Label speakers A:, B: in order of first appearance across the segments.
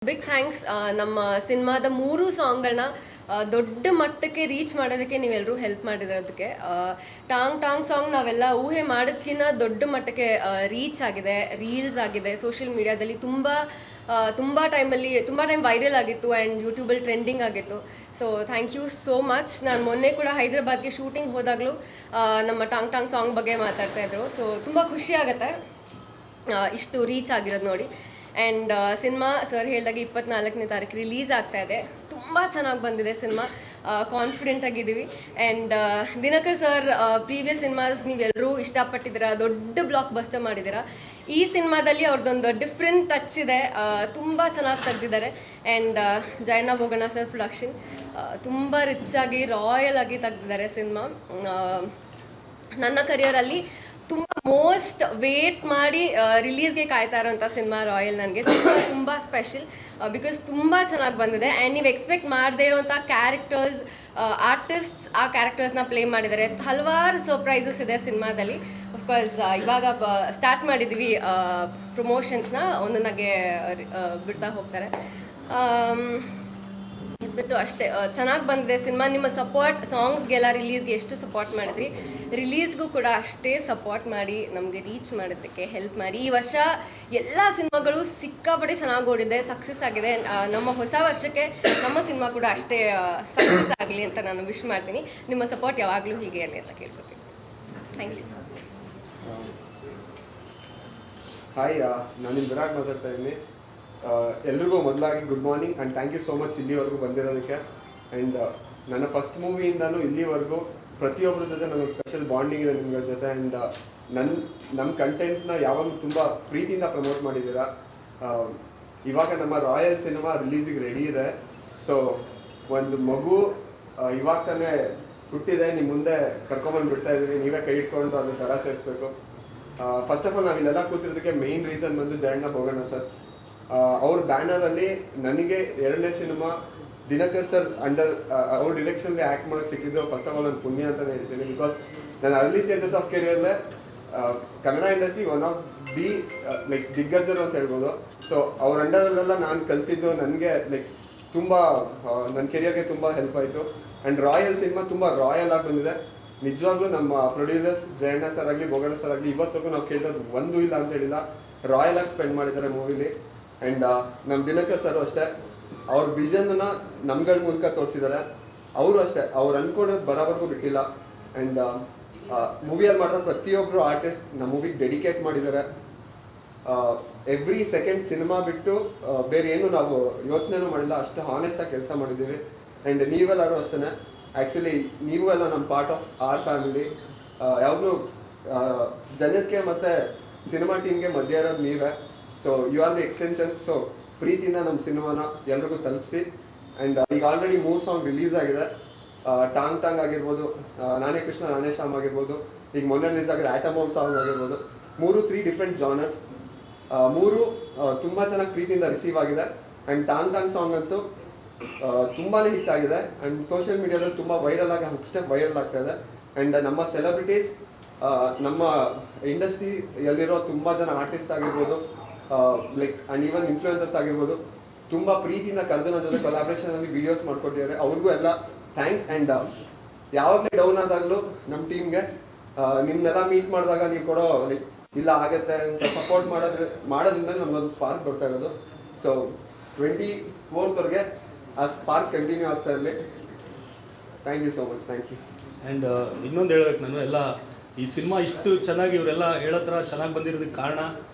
A: Big thanks ನಮ್ಮ ಸಿನಿಮಾದ 3 ಸಾಂಗ್ಗಳನ್ನ ದೊಡ್ಡ ಮಟ್ಟಕ್ಕೆ ರೀಚ್ ಮಾಡೋದಕ್ಕೆ ನೀವೆಲ್ಲರೂ ಹೆಲ್ಪ್ ಮಾಡಿರೋದಕ್ಕೆ. ಟಾಂಗ್ ಟಾಂಗ್ ಸಾಂಗ್ ನಾವೆಲ್ಲ ಊಹೆ ಮಾಡೋದಕ್ಕಿಂತ ದೊಡ್ಡ ಮಟ್ಟಕ್ಕೆ ರೀಚ್ ಆಗಿದೆ, ರೀಲ್ಸ್ ಆಗಿದೆ, ಸೋಷಿಯಲ್ ಮೀಡಿಯಾದಲ್ಲಿ ತುಂಬ ಟೈಮ್ ವೈರಲ್ ಆಗಿತ್ತು ಆ್ಯಂಡ್ ಯೂಟ್ಯೂಬಲ್ಲಿ ಟ್ರೆಂಡಿಂಗ್ ಆಗಿತ್ತು. So thank you so much. ನಾನು ಮೊನ್ನೆ ಕೂಡ ಹೈದ್ರಾಬಾದ್ಗೆ ಶೂಟಿಂಗ್ ಹೋದಾಗಲೂ ನಮ್ಮ ಟಾಂಗ್ ಟಾಂಗ್ ಸಾಂಗ್ ಬಗ್ಗೆ ಮಾತಾಡ್ತಾ ಇದ್ರು. ಸೊ ತುಂಬ ಖುಷಿ ಆಗುತ್ತೆ ಇಷ್ಟು ರೀಚ್ ಆಗಿರೋದು ನೋಡಿ. ಆ್ಯಂಡ್ ಸಿನಿಮಾ ಸರ್ ಹೇಳಿದಾಗ 24ನೇ ತಾರೀಕು ರಿಲೀಸ್ ಆಗ್ತಾ ಇದೆ. ತುಂಬ ಚೆನ್ನಾಗಿ ಬಂದಿದೆ ಸಿನಿಮಾ, ಕಾನ್ಫಿಡೆಂಟ್ ಆಗಿದ್ದೀವಿ. And Dinakar sir previous cinemas ನೀವೆಲ್ಲರೂ ಇಷ್ಟಪಟ್ಟಿದ್ದೀರಾ, ದೊಡ್ಡ ಬ್ಲಾಕ್ ಬಸ್ಟರ್ ಮಾಡಿದ್ದೀರಾ. ಈ ಸಿನಿಮಾದಲ್ಲಿ ಅವ್ರದ್ದೊಂದು ಡಿಫ್ರೆಂಟ್ ಟಚ್ ಇದೆ, ತುಂಬ ಚೆನ್ನಾಗಿ ತೆಗ್ದಿದ್ದಾರೆ. And Jayanna Bhoganna sir production ತುಂಬ ರಿಚ್ ಆಗಿ ರಾಯಲ್ ಆಗಿ ತೆಗ್ದಿದ್ದಾರೆ ಸಿನಿಮಾ. ನನ್ನ ಕರಿಯರಲ್ಲಿ ತುಂಬ ಮೋಸ್ಟ್ ವೇಟ್ ಮಾಡಿ ರಿಲೀಸ್ಗೆ ಕಾಯ್ತಾ ಇರೋಂಥ ಸಿನಿಮಾ ರಾಯಲ್. ನನಗೆ ತುಂಬ ಸ್ಪೆಷಲ್ ಬಿಕಾಸ್ ತುಂಬ ಚೆನ್ನಾಗಿ ಬಂದಿದೆ. ಆ್ಯಂಡ್ ನೀವು ಎಕ್ಸ್ಪೆಕ್ಟ್ ಮಾಡದೇ ಇರೋಂಥ ಕ್ಯಾರೆಕ್ಟರ್ಸ್, ಆರ್ಟಿಸ್ಟ್ಸ್ ಆ ಕ್ಯಾರೆಕ್ಟರ್ಸ್ನ ಪ್ಲೇ ಮಾಡಿದ್ದಾರೆ. ಹಲವಾರು ಸರ್ಪ್ರೈಸಸ್ ಇದೆ ಸಿನಿಮಾದಲ್ಲಿ. ಅಫ್ಕೋರ್ಸ್ ಇವಾಗ ಸ್ಟಾರ್ಟ್ ಮಾಡಿದ್ದೀವಿ ಪ್ರಮೋಷನ್ಸ್ನ, ಒಂದೊಂದಾಗೆ ಬಿಡ್ತಾ ಹೋಗ್ತಾರೆ. ಬಿಟ್ಟು ಅಷ್ಟೇ ಚೆನ್ನಾಗಿ ಬಂದಿದೆ ಸಿನಿಮಾ. ನಿಮ್ಮ ಸಪೋರ್ಟ್ ಸಾಂಗ್ಸ್ಗೆಲ್ಲ ರಿಲೀಸ್ಗೆ ಎಷ್ಟು ಸಪೋರ್ಟ್ ಮಾಡಿದ್ರಿ, ರಿಲೀಸ್ಗೂ ಕೂಡ ಅಷ್ಟೇ ಸಪೋರ್ಟ್ ಮಾಡಿ ನಮಗೆ ರೀಚ್ ಮಾಡೋದಕ್ಕೆ ಹೆಲ್ಪ್ ಮಾಡಿ. ಈ ವರ್ಷ ಎಲ್ಲ ಸಿನಿಮಾಗಳು ಸಿಕ್ಕಾಪಟ್ಟೆ ಚೆನ್ನಾಗಿ ಓಡಿದೆ, ಸಕ್ಸಸ್ ಆಗಿದೆ. ನಮ್ಮ ಹೊಸ ವರ್ಷಕ್ಕೆ ನಮ್ಮ ಸಿನಿಮಾ ಕೂಡ ಅಷ್ಟೇ ಸಕ್ಸಸ್ ಆಗಲಿ ಅಂತ ನಾನು ವಿಶ್ ಮಾಡ್ತೀನಿ. ನಿಮ್ಮ ಸಪೋರ್ಟ್ ಯಾವಾಗಲೂ ಹೀಗೆ ಇರಲಿ ಅಂತ ಕೇಳ್ಕೊತೀನಿ. Thank you.
B: ಹಾಯ್, ನಾನು ವಿರಾಟ್ ಮಾತಾಡ್ತಾ ಇದ್ದೀನಿ. ಎಲ್ರಿಗೂ ಮೊದಲಾಗಿ good morning and thank you so much ಇಲ್ಲಿವರೆಗೂ ಬಂದಿರೋದಕ್ಕೆ. ಆ್ಯಂಡ್ ನನ್ನ ಫಸ್ಟ್ ಮೂವಿಯಿಂದಲೂ ಇಲ್ಲಿವರೆಗೂ ಪ್ರತಿಯೊಬ್ಬರ ಜೊತೆ ನನಗೆ ಸ್ಪೆಷಲ್ ಬಾಂಡಿಂಗ್ ಇದೆ ನಿಮ್ಗಳ ಜೊತೆ. ಆ್ಯಂಡ್ ನಮ್ಮ ಕಂಟೆಂಟ್ನ ಯಾವಾಗಲೂ ತುಂಬ ಪ್ರೀತಿಯಿಂದ ಪ್ರಮೋಟ್ ಮಾಡಿದ್ದೀರಾ. ಇವಾಗ ನಮ್ಮ ರಾಯಲ್ ಸಿನಿಮಾ ರಿಲೀಸಿಗೆ ರೆಡಿ ಇದೆ. ಸೊ ಒಂದು ಮಗು ಇವಾಗ ತಾನೇ ಹುಟ್ಟಿದೆ, ನಿಮ್ಮ ಮುಂದೆ ಕರ್ಕೊಂಬಂದು ಬಿಡ್ತಾ ಇದ್ದೀವಿ. ನೀವೇ ಕೈ ಇಟ್ಕೊಂಡು ಅದು ದರ ಸೇರಿಸ್ಬೇಕು. ಫಸ್ಟ್ ಆಫ್ ಆಲ್ ನಾವಿಲ್ಲೆಲ್ಲ ಕೂತಿರೋದಕ್ಕೆ ಮೇಯ್ನ್ ರೀಸನ್ ಬಂದು ಜಯಣ್ಣ ಬೋಗಣ್ಣ ಸರ್. ಅವ್ರ ಬ್ಯಾನರಲ್ಲಿ ನನಗೆ 2ನೇ ಸಿನಿಮಾ ದಿನಕರ್ ಸರ್ ಅಂಡರ್ ಅವ್ರ ಡಿರೆಕ್ಷನ್ಗೆ ಆ್ಯಕ್ಟ್ ಮಾಡೋಕ್ಕೆ ಸಿಕ್ಕಿದ್ದು ಫಸ್ಟ್ ಆಫ್ ಆಲ್ ನಾನು ಪುಣ್ಯ ಅಂತಲೇ ಹೇಳ್ತೀನಿ. ಬಿಕಾಸ್ ನಾನು ಅರ್ಲಿ ಸ್ಟೇಜಸ್ ಆಫ್ ಕೆರಿಯರ್ಲೆ Kannada industry one of the ದಿಗ್ಗಜರು ಅಂತ ಹೇಳ್ಬೋದು. ಸೊ ಅವ್ರ ಅಂಡರಲ್ಲೆಲ್ಲ ನಾನು ಕಲ್ತಿದ್ದು ನನಗೆ ತುಂಬ ನನ್ನ ಕೆರಿಯರ್ಗೆ ತುಂಬ ಹೆಲ್ಪ್ ಆಯಿತು. ಆ್ಯಂಡ್ ರಾಯಲ್ ಸಿನಿಮಾ ತುಂಬ ರಾಯಲ್ ಆಗಿ ಬಂದಿದೆ. ನಿಜವಾಗ್ಲೂ ನಮ್ಮ ಪ್ರೊಡ್ಯೂಸರ್ಸ್ ಜಯಣ್ಣ ಸರ್ ಆಗಲಿ ಬೋಗಣ್ಣ ಸರ್ ಆಗಲಿ ಇವತ್ತಿಗೂ ನಾವು ಕೇಳೋದು ಒಂದೂ ಇಲ್ಲ ಅಂತ ಹೇಳಿಲ್ಲ, ರಾಯಲ್ ಆಗಿ ಸ್ಪೆಂಡ್ ಮಾಡಿದ್ದಾರೆ ಮೂವಿಲಿ. ಆ್ಯಂಡ್ ನಮ್ಮ ದಿನಕರ್ ಸರ್ ಅಷ್ಟೇ ಅವ್ರ ವಿಷನ್ನ ನಮ್ಗಳ ಮೂಲಕ ತೋರಿಸಿದ್ದಾರೆ. ಅವರು ಅಷ್ಟೇ ಅವ್ರು ಅಂದ್ಕೊಂಡೋದು ಬರೋವರೆಗೂ ಬಿಟ್ಟಿಲ್ಲ. ಆ್ಯಂಡ್ ಮೂವಿಯಲ್ಲಿ ಮಾಡಿರೋ ಪ್ರತಿಯೊಬ್ಬರು ಆರ್ಟಿಸ್ಟ್ ನಮ್ಮ ಮೂವಿಗೆ ಡೆಡಿಕೇಟ್ ಮಾಡಿದ್ದಾರೆ. ಎವ್ರಿ ಸೆಕೆಂಡ್ ಸಿನಿಮಾ ಬಿಟ್ಟು ಬೇರೆ ಏನು ನಾವು ಯೋಚನೆನೂ ಮಾಡಿಲ್ಲ, ಅಷ್ಟು ಹಾನೆಸ್ಟಾಗಿ ಕೆಲಸ ಮಾಡಿದ್ದೀವಿ. ಆ್ಯಂಡ್ ನೀವೆಲ್ಲರೂ ಅಷ್ಟೇ. ಆ್ಯಕ್ಚುಲಿ ನೀವು ಎಲ್ಲ ನಮ್ಮ ಪಾರ್ಟ್ ಆಫ್ ಆರ್ ಫ್ಯಾಮಿಲಿ. ಯಾವಾಗಲೂ ಜನಕ್ಕೆ ಮತ್ತು ಸಿನಿಮಾ ಟೀಮ್ಗೆ ಮಧ್ಯ ಇರೋದು ನೀವೇ. So you are the extension. So ಪ್ರೀತಿಯಿಂದ ನಮ್ಮ ಸಿನಿಮಾನ ಎಲ್ರಿಗೂ ತಲುಪಿಸಿ. ಆ್ಯಂಡ್ ಈಗ ಆಲ್ರೆಡಿ 3 ಸಾಂಗ್ ರಿಲೀಸ್ ಆಗಿದೆ. ಟಾಂಗ್ ಟಾಂಗ್ ಆಗಿರ್ಬೋದು, ನಾನೇ ಕೃಷ್ಣ ನಾನೇ ಶ್ಯಾಮ್ ಆಗಿರ್ಬೋದು, ಈಗ ಮೊನ್ನೆ ರಿಲೀಸ್ ಆಗಿದೆ ಆಟಮ್ ಬಾಂಬ್ ಸಾಂಗ್ ಆಗಿರ್ಬೋದು. 3 ಡಿಫ್ರೆಂಟ್ ಜಾನರ್ಸ್, 3 ತುಂಬ ಚೆನ್ನಾಗಿ ಪ್ರೀತಿಯಿಂದ ರಿಸೀವ್ ಆಗಿದೆ. ಆ್ಯಂಡ್ ಟಾಂಗ್ ಟಾಂಗ್ ಸಾಂಗ್ ಅಂತೂ ತುಂಬಾ ಹಿಟ್ ಆಗಿದೆ. ಆ್ಯಂಡ್ ಸೋಷಿಯಲ್ ಮೀಡಿಯಾದಲ್ಲಿ ತುಂಬ ವೈರಲ್ ಆಗಿ ಹುಕ್ ವೈರಲ್ ಆಗ್ತಾ ಇದೆ. ಆ್ಯಂಡ್ ನಮ್ಮ ಸೆಲೆಬ್ರಿಟೀಸ್, ನಮ್ಮ ಇಂಡಸ್ಟ್ರಿಯಲ್ಲಿರೋ ತುಂಬ ಜನ ಆರ್ಟಿಸ್ಟ್ ಆಗಿರ್ಬೋದು, ಆ್ಯಂಡ್ ಈವನ್ ಇನ್ಫ್ಲೂಯೆನ್ಸರ್ಸ್ ಆಗಿರ್ಬೋದು, ತುಂಬ ಪ್ರೀತಿಯಿಂದ ಕರೆದು ನನ್ನ ಜೊತೆ ಕೊಲಾಬ್ರೇಷನಲ್ಲಿ ವೀಡಿಯೋಸ್ ಮಾಡ್ಕೊಟ್ಟಿದ್ದಾರೆ. ಅವ್ರಿಗೂ ಎಲ್ಲ ಥ್ಯಾಂಕ್ಸ್. ಆ್ಯಂಡ್ ಯಾವಾಗಲೇ ಡೌನ್ ಆದಾಗಲೂ ನಮ್ಮ ಟೀಮ್ಗೆ ನಿಮ್ಮನ್ನೆಲ್ಲ ಮೀಟ್ ಮಾಡಿದಾಗ ನೀವು ಕೊಡೋ ಇಲ್ಲ ಆಗುತ್ತೆ ಅಂತ ಸಪೋರ್ಟ್ ಮಾಡೋದ್ರಿಂದ ನಮಗೊಂದು ಸ್ಪಾರ್ಕ್ ಬರ್ತಾ ಇರೋದು. ಸೊ 24th ಆ ಸ್ಪಾರ್ಕ್ ಕಂಟಿನ್ಯೂ ಆಗ್ತಾ ಇರಲಿ. Thank you so much. Thank you.
C: And ಇನ್ನೊಂದು ಹೇಳ್ಬೇಕು, ನಾನು ಎಲ್ಲ ಈ ಸಿನಿಮಾ ಇಷ್ಟು ಚೆನ್ನಾಗಿ ಇವರೆಲ್ಲ ಹೇಳೋ ಥರ ಚೆನ್ನಾಗಿ ಬಂದಿರೋದಕ್ಕೆ ಕಾರಣ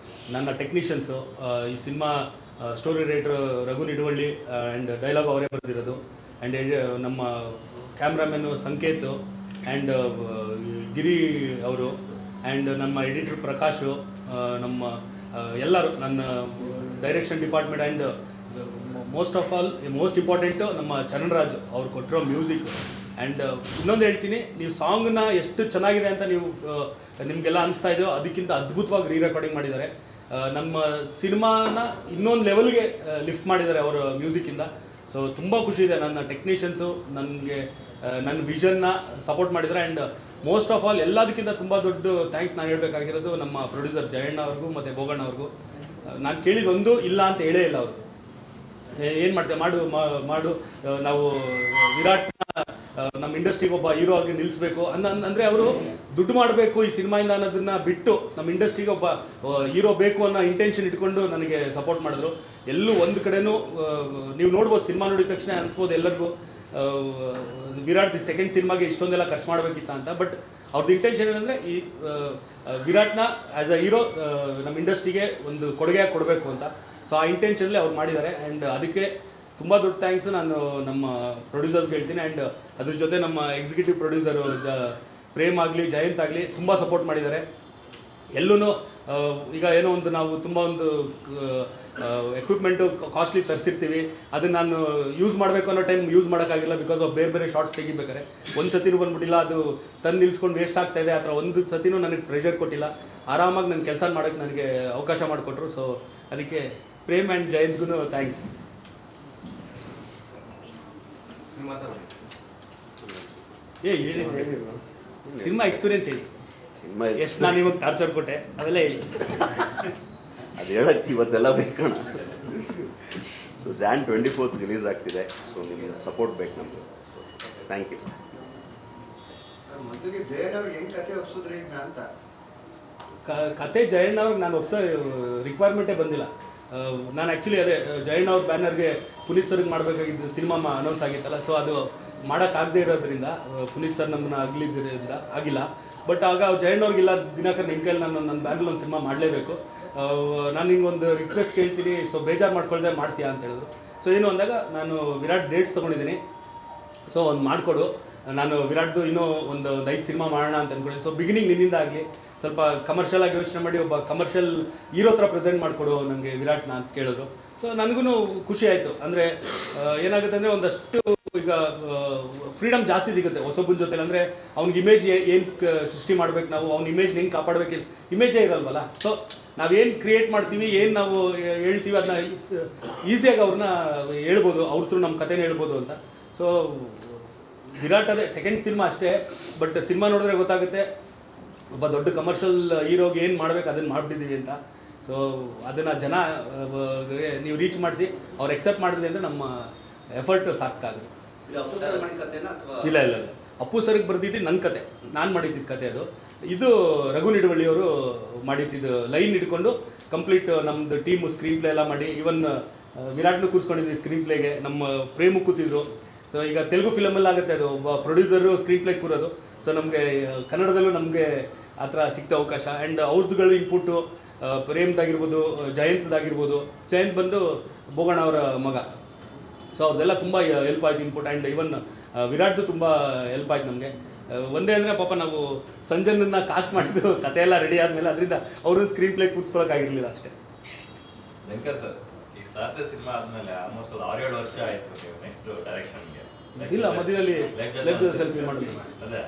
C: ನನ್ನ ಟೆಕ್ನಿಷಿಯನ್ಸು. ಈ cinema story writer Raghu Niduvalli and dialogue ಅವರೇ ಬರೆದಿರೋದು. ಆ್ಯಂಡ್ ನಮ್ಮ ಕ್ಯಾಮ್ರಾಮನ್ನು ಸಂಕೇತ್ ಆ್ಯಂಡ್ ಗಿರಿ ಅವರು, ಆ್ಯಂಡ್ ನಮ್ಮ ಎಡಿಟರ್ ಪ್ರಕಾಶು, ನಮ್ಮ ಎಲ್ಲರೂ, ನನ್ನ direction department. And most important ನಮ್ಮ ಚರಣ್ ರಾಜ್ ಅವ್ರು ಕೊಟ್ಟಿರೋ ಮ್ಯೂಸಿಕ್. ಆ್ಯಂಡ್ ಇನ್ನೊಂದು ಹೇಳ್ತೀನಿ, ನೀವು ಸಾಂಗ್ನ ಎಷ್ಟು ಚೆನ್ನಾಗಿದೆ ಅಂತ ನಿಮಗೆಲ್ಲ ಅನಿಸ್ತಾ ಇದೆಯೋ ಅದಕ್ಕಿಂತ ಅದ್ಭುತವಾಗಿ ರೀ ರೆಕಾರ್ಡಿಂಗ್ ಮಾಡಿದ್ದಾರೆ. ನಮ್ಮ ಸಿನಿಮಾನ ಇನ್ನೊಂದು ಲೆವೆಲ್ಗೆ ಲಿಫ್ಟ್ ಮಾಡಿದ್ದಾರೆ ಅವರ ಮ್ಯೂಸಿಕ್ಕಿಂದ. ಸೊ ತುಂಬ ಖುಷಿ ಇದೆ. ನನ್ನ ಟೆಕ್ನಿಷಿಯನ್ಸು ನನಗೆ ನನ್ನ ವಿಷನ್ನ ಸಪೋರ್ಟ್ ಮಾಡಿದ್ದಾರೆ. ಆ್ಯಂಡ್ ಮೋಸ್ಟ್ ಆಫ್ ಆಲ್ ಎಲ್ಲದಕ್ಕಿಂತ ತುಂಬ ದೊಡ್ಡ ಥ್ಯಾಂಕ್ಸ್ ನಾನು ಹೇಳಬೇಕಾಗಿರೋದು ನಮ್ಮ ಪ್ರೊಡ್ಯೂಸರ್ ಜಯಣ್ಣ ಅವ್ರಿಗೂ ಮತ್ತು ಬೋಗಣ್ಣ ಅವ್ರಿಗೂ. ನಾನು ಕೇಳಿದೊಂದು ಇಲ್ಲ ಅಂತ ಹೇಳೇ ಇಲ್ಲ ಅವರು. ಏನು ಮಾಡ್ತೇವೆ ಮಾಡು ನಾವು ವಿರಾಟ್ನ ನಮ್ಮ ಇಂಡಸ್ಟ್ರಿಗೆ ಒಬ್ಬ ಹೀರೋ ಆಗಿ ನಿಲ್ಲಿಸ್ಬೇಕು ಅಂದರೆ ಅವರು ದುಡ್ಡು ಮಾಡಬೇಕು ಈ ಸಿನಿಮಾಯಿಂದ ಅನ್ನೋದನ್ನ ಬಿಟ್ಟು ನಮ್ಮ ಇಂಡಸ್ಟ್ರಿಗೆ ಒಬ್ಬ ಹೀರೋ ಬೇಕು ಅನ್ನೋ ಇಂಟೆನ್ಷನ್ ಇಟ್ಕೊಂಡು ನನಗೆ ಸಪೋರ್ಟ್ ಮಾಡಿದ್ರು. ಎಲ್ಲೂ ಒಂದು ಕಡೆನೂ ನೀವು ನೋಡ್ಬೋದು, ಸಿನಿಮಾ ನೋಡಿದ ತಕ್ಷಣ ಅನ್ಸ್ಬೋದು ಎಲ್ಲರಿಗೂ ವಿರಾಟ್ ಸೆಕೆಂಡ್ ಸಿನಿಮಾಗೆ ಇಷ್ಟೊಂದೆಲ್ಲ ಖರ್ಚು ಮಾಡಬೇಕಿತ್ತ ಅಂತ. ಬಟ್ ಅವ್ರದ್ದು ಇಂಟೆನ್ಷನ್ ಏನಂದರೆ ಈ ವಿರಾಟ್ನ ಆ್ಯಸ್ ಅ ಹೀರೋ ನಮ್ಮ ಇಂಡಸ್ಟ್ರಿಗೆ ಒಂದು ಕೊಡುಗೆಯಾಗಿ ಕೊಡಬೇಕು ಅಂತ. ಸೊ ಆ ಇಂಟೆನ್ಷನಲ್ಲಿ ಅವ್ರು ಮಾಡಿದ್ದಾರೆ. ಆ್ಯಂಡ್ ಅದಕ್ಕೆ ತುಂಬ ದೊಡ್ಡ ಥ್ಯಾಂಕ್ಸ್ ನಾನು ನಮ್ಮ ಪ್ರೊಡ್ಯೂಸರ್ಸ್ಗೆ ಹೇಳ್ತೀನಿ. ಆ್ಯಂಡ್ ಅದ್ರ ಜೊತೆ ನಮ್ಮ ಎಕ್ಸಿಕ್ಯೂಟಿವ್ ಪ್ರೊಡ್ಯೂಸರು ಪ್ರೇಮ್ ಆಗಲಿ ಜಯಂತ್ ಆಗಲಿ ತುಂಬ ಸಪೋರ್ಟ್ ಮಾಡಿದ್ದಾರೆ. ಎಲ್ಲೂ ಈಗ ಏನೋ ಒಂದು ನಾವು ತುಂಬ ಒಂದು ಎಕ್ವಿಪ್ಮೆಂಟು ಕಾಸ್ಟ್ಲಿ ತರಿಸಿರ್ತೀವಿ, ಅದನ್ನು ನಾನು ಯೂಸ್ ಮಾಡಬೇಕು ಅನ್ನೋ ಟೈಮ್ ಯೂಸ್ ಮಾಡೋಕ್ಕಾಗಿಲ್ಲ ಬಿಕಾಸ್ ಆಫ್ ಬೇರೆ ಬೇರೆ ಶಾರ್ಟ್ಸ್ ತೆಗಿಬೇಕಾರೆ. ಒಂದು ಸತಿನೂ ಬಂದ್ಬಿಟ್ಟಿಲ್ಲ, ಅದು ತಂದು ನಿಲ್ಸ್ಕೊಂಡು ವೇಸ್ಟ್ ಆಗ್ತಾಯಿದೆ. ಆ ಥರ ಒಂದು ಸತಿನೂ ನನಗೆ ಪ್ರೆಷರ್ ಕೊಟ್ಟಿಲ್ಲ, ಆರಾಮಾಗಿ ನನ್ನ ಕೆಲಸ ಮಾಡೋಕ್ಕೆ ನನಗೆ ಅವಕಾಶ ಮಾಡಿಕೊಟ್ರು. ಸೊ ಅದಕ್ಕೆ ಪ್ರೇಮ್ ಆ್ಯಂಡ್ ಜಯಂತ್ಗೂ ಥ್ಯಾಂಕ್ಸ್. ಹೇಳಿ ಸಿನಿಮಾ ಎಕ್ಸ್ಪೀರಿಯನ್ಸ್ ಹೇಳಿ.
D: ಸಿನಿಮಾ
C: ಎಷ್ಟು ನಾನು ಇವಾಗ ಟಾರ್ಚರ್ ಕೊಟ್ಟೆ ಅವೆಲ್ಲ ಹೇಳಿ.
D: ಅದು ಹೇಳಕ್ಕೆ ಇವತ್ತೆಲ್ಲ ಬೇಕಣ. ಸೊ Jan 24th ರಿಲೀಸ್ ಆಗ್ತಿದೆ. ಸೊ ನಿಮಗೆ ಸಪೋರ್ಟ್ ಬೇಕು ನಮಗೆ. Thank you.
E: ಮೊದಲಿಗೆ ಜಯಣ್ಣ ಅವ್ರಿಗೆ ಹೆಂಗೆ ಕತೆ ಒಪ್ಸಿದ್ರಿ ಅಂತ
C: ಕತೆ ಜಯಣ್ಣ ಅವ್ರಿಗೆ ನಾನು ಒಪ್ಸೋ ರಿಕ್ವೈರ್ಮೆಂಟೇ ಬಂದಿಲ್ಲ. ನಾನು ಆ್ಯಕ್ಚುಲಿ ಅದೇ ಜಯಣ್ಣ ಅವ್ರ ಬ್ಯಾನರ್ಗೆ ಪುನೀತ್ ಸರ್ಗೆ ಮಾಡಬೇಕಾಗಿದ್ದು ಸಿನಿಮಾ ಅನೌನ್ಸ್ ಆಗಿತ್ತಲ್ಲ. ಸೊ ಅದು ಮಾಡೋಕ್ಕಾಗದೇ ಇರೋದ್ರಿಂದ ಪುನೀತ್ ಸರ್ ನಮ್ಮನ್ನ ಆಗಿಲ್ಲ. ಬಟ್ ಆಗ ಜಯಣ್ಣ ಅವ್ರಿಗಿಲ್ಲ, ದಿನಕರ್ ನಿಮ್ಮ ಕೈಲಿ ನನ್ನ ಬ್ಯಾನರ್ಲಿ ಒಂದು ಸಿನಿಮಾ ಮಾಡಲೇಬೇಕು, ನಾನು ಹಿಂಗೊಂದು ರಿಕ್ವೆಸ್ಟ್ ಕೇಳ್ತೀನಿ, ಸೊ ಬೇಜಾರು ಮಾಡ್ಕೊಳ್ದೆ ಮಾಡ್ತೀಯಾ ಅಂತ ಹೇಳಿದ್ರು. ಸೊ ಏನು ಅಂದಾಗ ನಾನು ವಿರಾಟ್ ಡೇಟ್ಸ್ ತೊಗೊಂಡಿದ್ದೀನಿ, ಸೊ ಒಂದು ಮಾಡಿಕೊಡು, ನಾನು ವಿರಾಟ್ದು ಇನ್ನೂ ಒಂದು 5 ಸಿನಿಮಾ ಮಾಡೋಣ ಅಂತ ಅಂದ್ಕೊಳ್ಳಿ. ಸೊ ಬಿಗಿನಿಂಗ್ ನಿನ್ನಿಂದ ಆಗಲಿ, ಸ್ವಲ್ಪ ಕಮರ್ಷಿಯಲ್ ಆಗಿ ಯೋಚನೆ ಮಾಡಿ ಒಬ್ಬ ಕಮರ್ಷಿಯಲ್ ಹೀರೋ ಥರ ಪ್ರೆಸೆಂಟ್ ಮಾಡಿಕೊಡು ನನಗೆ ವಿರಾಟ್ನ ಅಂತ ಕೇಳಿದ್ರು. ಸೊ ನನಗೂ ಖುಷಿ ಆಯಿತು. ಅಂದರೆ ಏನಾಗುತ್ತೆ ಅಂದರೆ ಒಂದಷ್ಟು ಈಗ ಫ್ರೀಡಮ್ ಜಾಸ್ತಿ ಸಿಗುತ್ತೆ ಹೊಸೊಬ್ಬನ ಜೊತೆ. ಅಂದರೆ ಅವ್ನಿಗೆ ಇಮೇಜ್ ಏನು ಸೃಷ್ಟಿ ಮಾಡ್ಬೇಕು, ನಾವು ಅವ್ನ ಇಮೇಜ್ ಹೆಂಗೆ ಕಾಪಾಡಬೇಕು, ಇಮೇಜೇ ಇರಲ್ವಲ್ಲ. ಸೊ ನಾವೇನು ಕ್ರಿಯೇಟ್ ಮಾಡ್ತೀವಿ, ಏನು ನಾವು ಹೇಳ್ತೀವಿ, ಅದನ್ನ ಈಸಿಯಾಗಿ ಅವ್ರನ್ನ ಹೇಳ್ಬೋದು, ಅವ್ರ ಥ್ರೂ ನಮ್ಮ ಕಥೆನ ಹೇಳ್ಬೋದು ಅಂತ. ಸೊ ವಿರಾಟ್ ಅದೇ ಸೆಕೆಂಡ್ ಸಿನಿಮಾ ಅಷ್ಟೇ, ಬಟ್ ಸಿನಿಮಾ ನೋಡಿದ್ರೆ ಗೊತ್ತಾಗುತ್ತೆ ಒಬ್ಬ ದೊಡ್ಡ ಕಮರ್ಷಿಯಲ್ ಹೀರೋಗೆ ಏನು ಮಾಡ್ಬೇಕು ಅದನ್ನು ಮಾಡಿಬಿಟ್ಟಿದ್ದೀವಿ ಅಂತ. ಸೊ ಅದನ್ನು ಜನ ನೀವು ರೀಚ್ ಮಾಡಿಸಿ ಅವ್ರು ಎಕ್ಸೆಪ್ಟ್ ಮಾಡಿದ್ರಿ ಅಂದರೆ ನಮ್ಮ ಎಫರ್ಟ್ ಸಾಕಾಗುತ್ತೆ. ಇಲ್ಲ ಇಲ್ಲ ಇಲ್ಲ, ಅಪ್ಪು ಸರ್ಗೆ ಬರ್ದಿದ್ದು ನನ್ನ ಕತೆ, ನಾನು ಮಾಡಿದ್ದಿದ್ದು ಕತೆ ಅದು. ಇದು ರಘು ನಿಡುವಳ್ಳಿಯವರು ಮಾಡಿದ್ದು ಲೈನ್ ಹಿಡ್ಕೊಂಡು ಕಂಪ್ಲೀಟ್ ನಮ್ಮದು ಟೀಮು ಸ್ಕ್ರೀನ್ ಪ್ಲೇ ಎಲ್ಲ ಮಾಡಿ, ಈವನ್ ವಿರಾಟ್ನು ಕೂರಿಸ್ಕೊಂಡಿದ್ವಿ ಸ್ಕ್ರೀನ್ ಪ್ಲೇಗೆ, ನಮ್ಮ ಪ್ರೇಮು ಕೂತಿದ್ರು. ಸೊ ಈಗ ತೆಲುಗು ಫಿಲಮಲ್ಲಿ ಆಗುತ್ತೆ ಅದು, ಒಬ್ಬ ಪ್ರೊಡ್ಯೂಸರು ಸ್ಕ್ರೀನ್ ಪ್ಲೇ ಕೂರೋದು. ಸೊ ನಮಗೆ ಕನ್ನಡದಲ್ಲೂ ನಮಗೆ ಆ ಥರ ಸಿಕ್ತ ಅವಕಾಶ. ಆ್ಯಂಡ್ ಅವ್ರದ್ದುಗಳು ಇನ್ಪುಟ್ಟು ಪ್ರೇಮ್ದಾಗಿರ್ಬೋದು, ಜಯಂತ್ದಾಗಿರ್ಬೋದು. ಜಯಂತ್ ಬಂದು ಬೋಗಣ್ಣ ಅವರ ಮಗ. ಸೊ ಅವ್ರದ್ದೆಲ್ಲ ತುಂಬ ಹೆಲ್ಪ್ ಆಯ್ತು ಇನ್ಪುಟ್. ಆ್ಯಂಡ್ ಇವನ್ ವಿರಾಟ್ದು ತುಂಬ ಹೆಲ್ಪ್ ಆಯ್ತು ನಮಗೆ. ಒಂದೇ ಅಂದರೆ ಪಾಪ ನಾವು ಸಂಜನನ್ನ ಕಾಸ್ಟ್ ಮಾಡಿದ್ದು ಕತೆ ಎಲ್ಲ ರೆಡಿ ಆದಮೇಲೆ, ಅದರಿಂದ ಅವ್ರನ್ನ ಸ್ಕ್ರೀನ್ ಪ್ಲೇ ಕೂರಿಸ್ಕೊಳಕ್ಕಾಗಿರಲಿಲ್ಲ ಅಷ್ಟೇ.
F: ವೆಂಕಟ್ ಸರ್, ಈಗ ಸಾರ್ಥೆ ಸಿನಿಮಾ ಆದಮೇಲೆ ಆಲ್ಮೋಸ್ಟ್ 6-7 ವರ್ಷ ಆಯಿತು ನೀವು ನೆಕ್ಸ್ಟ್ ಡೈರೆಕ್ಷನ್ಗೆ.
C: ಇಲ್ಲ, ಮಧ್ಯದಲ್ಲಿ ಸೆಲ್ಫಿ ಮಾಡಿದ್ವಿ.
F: ಅದೇ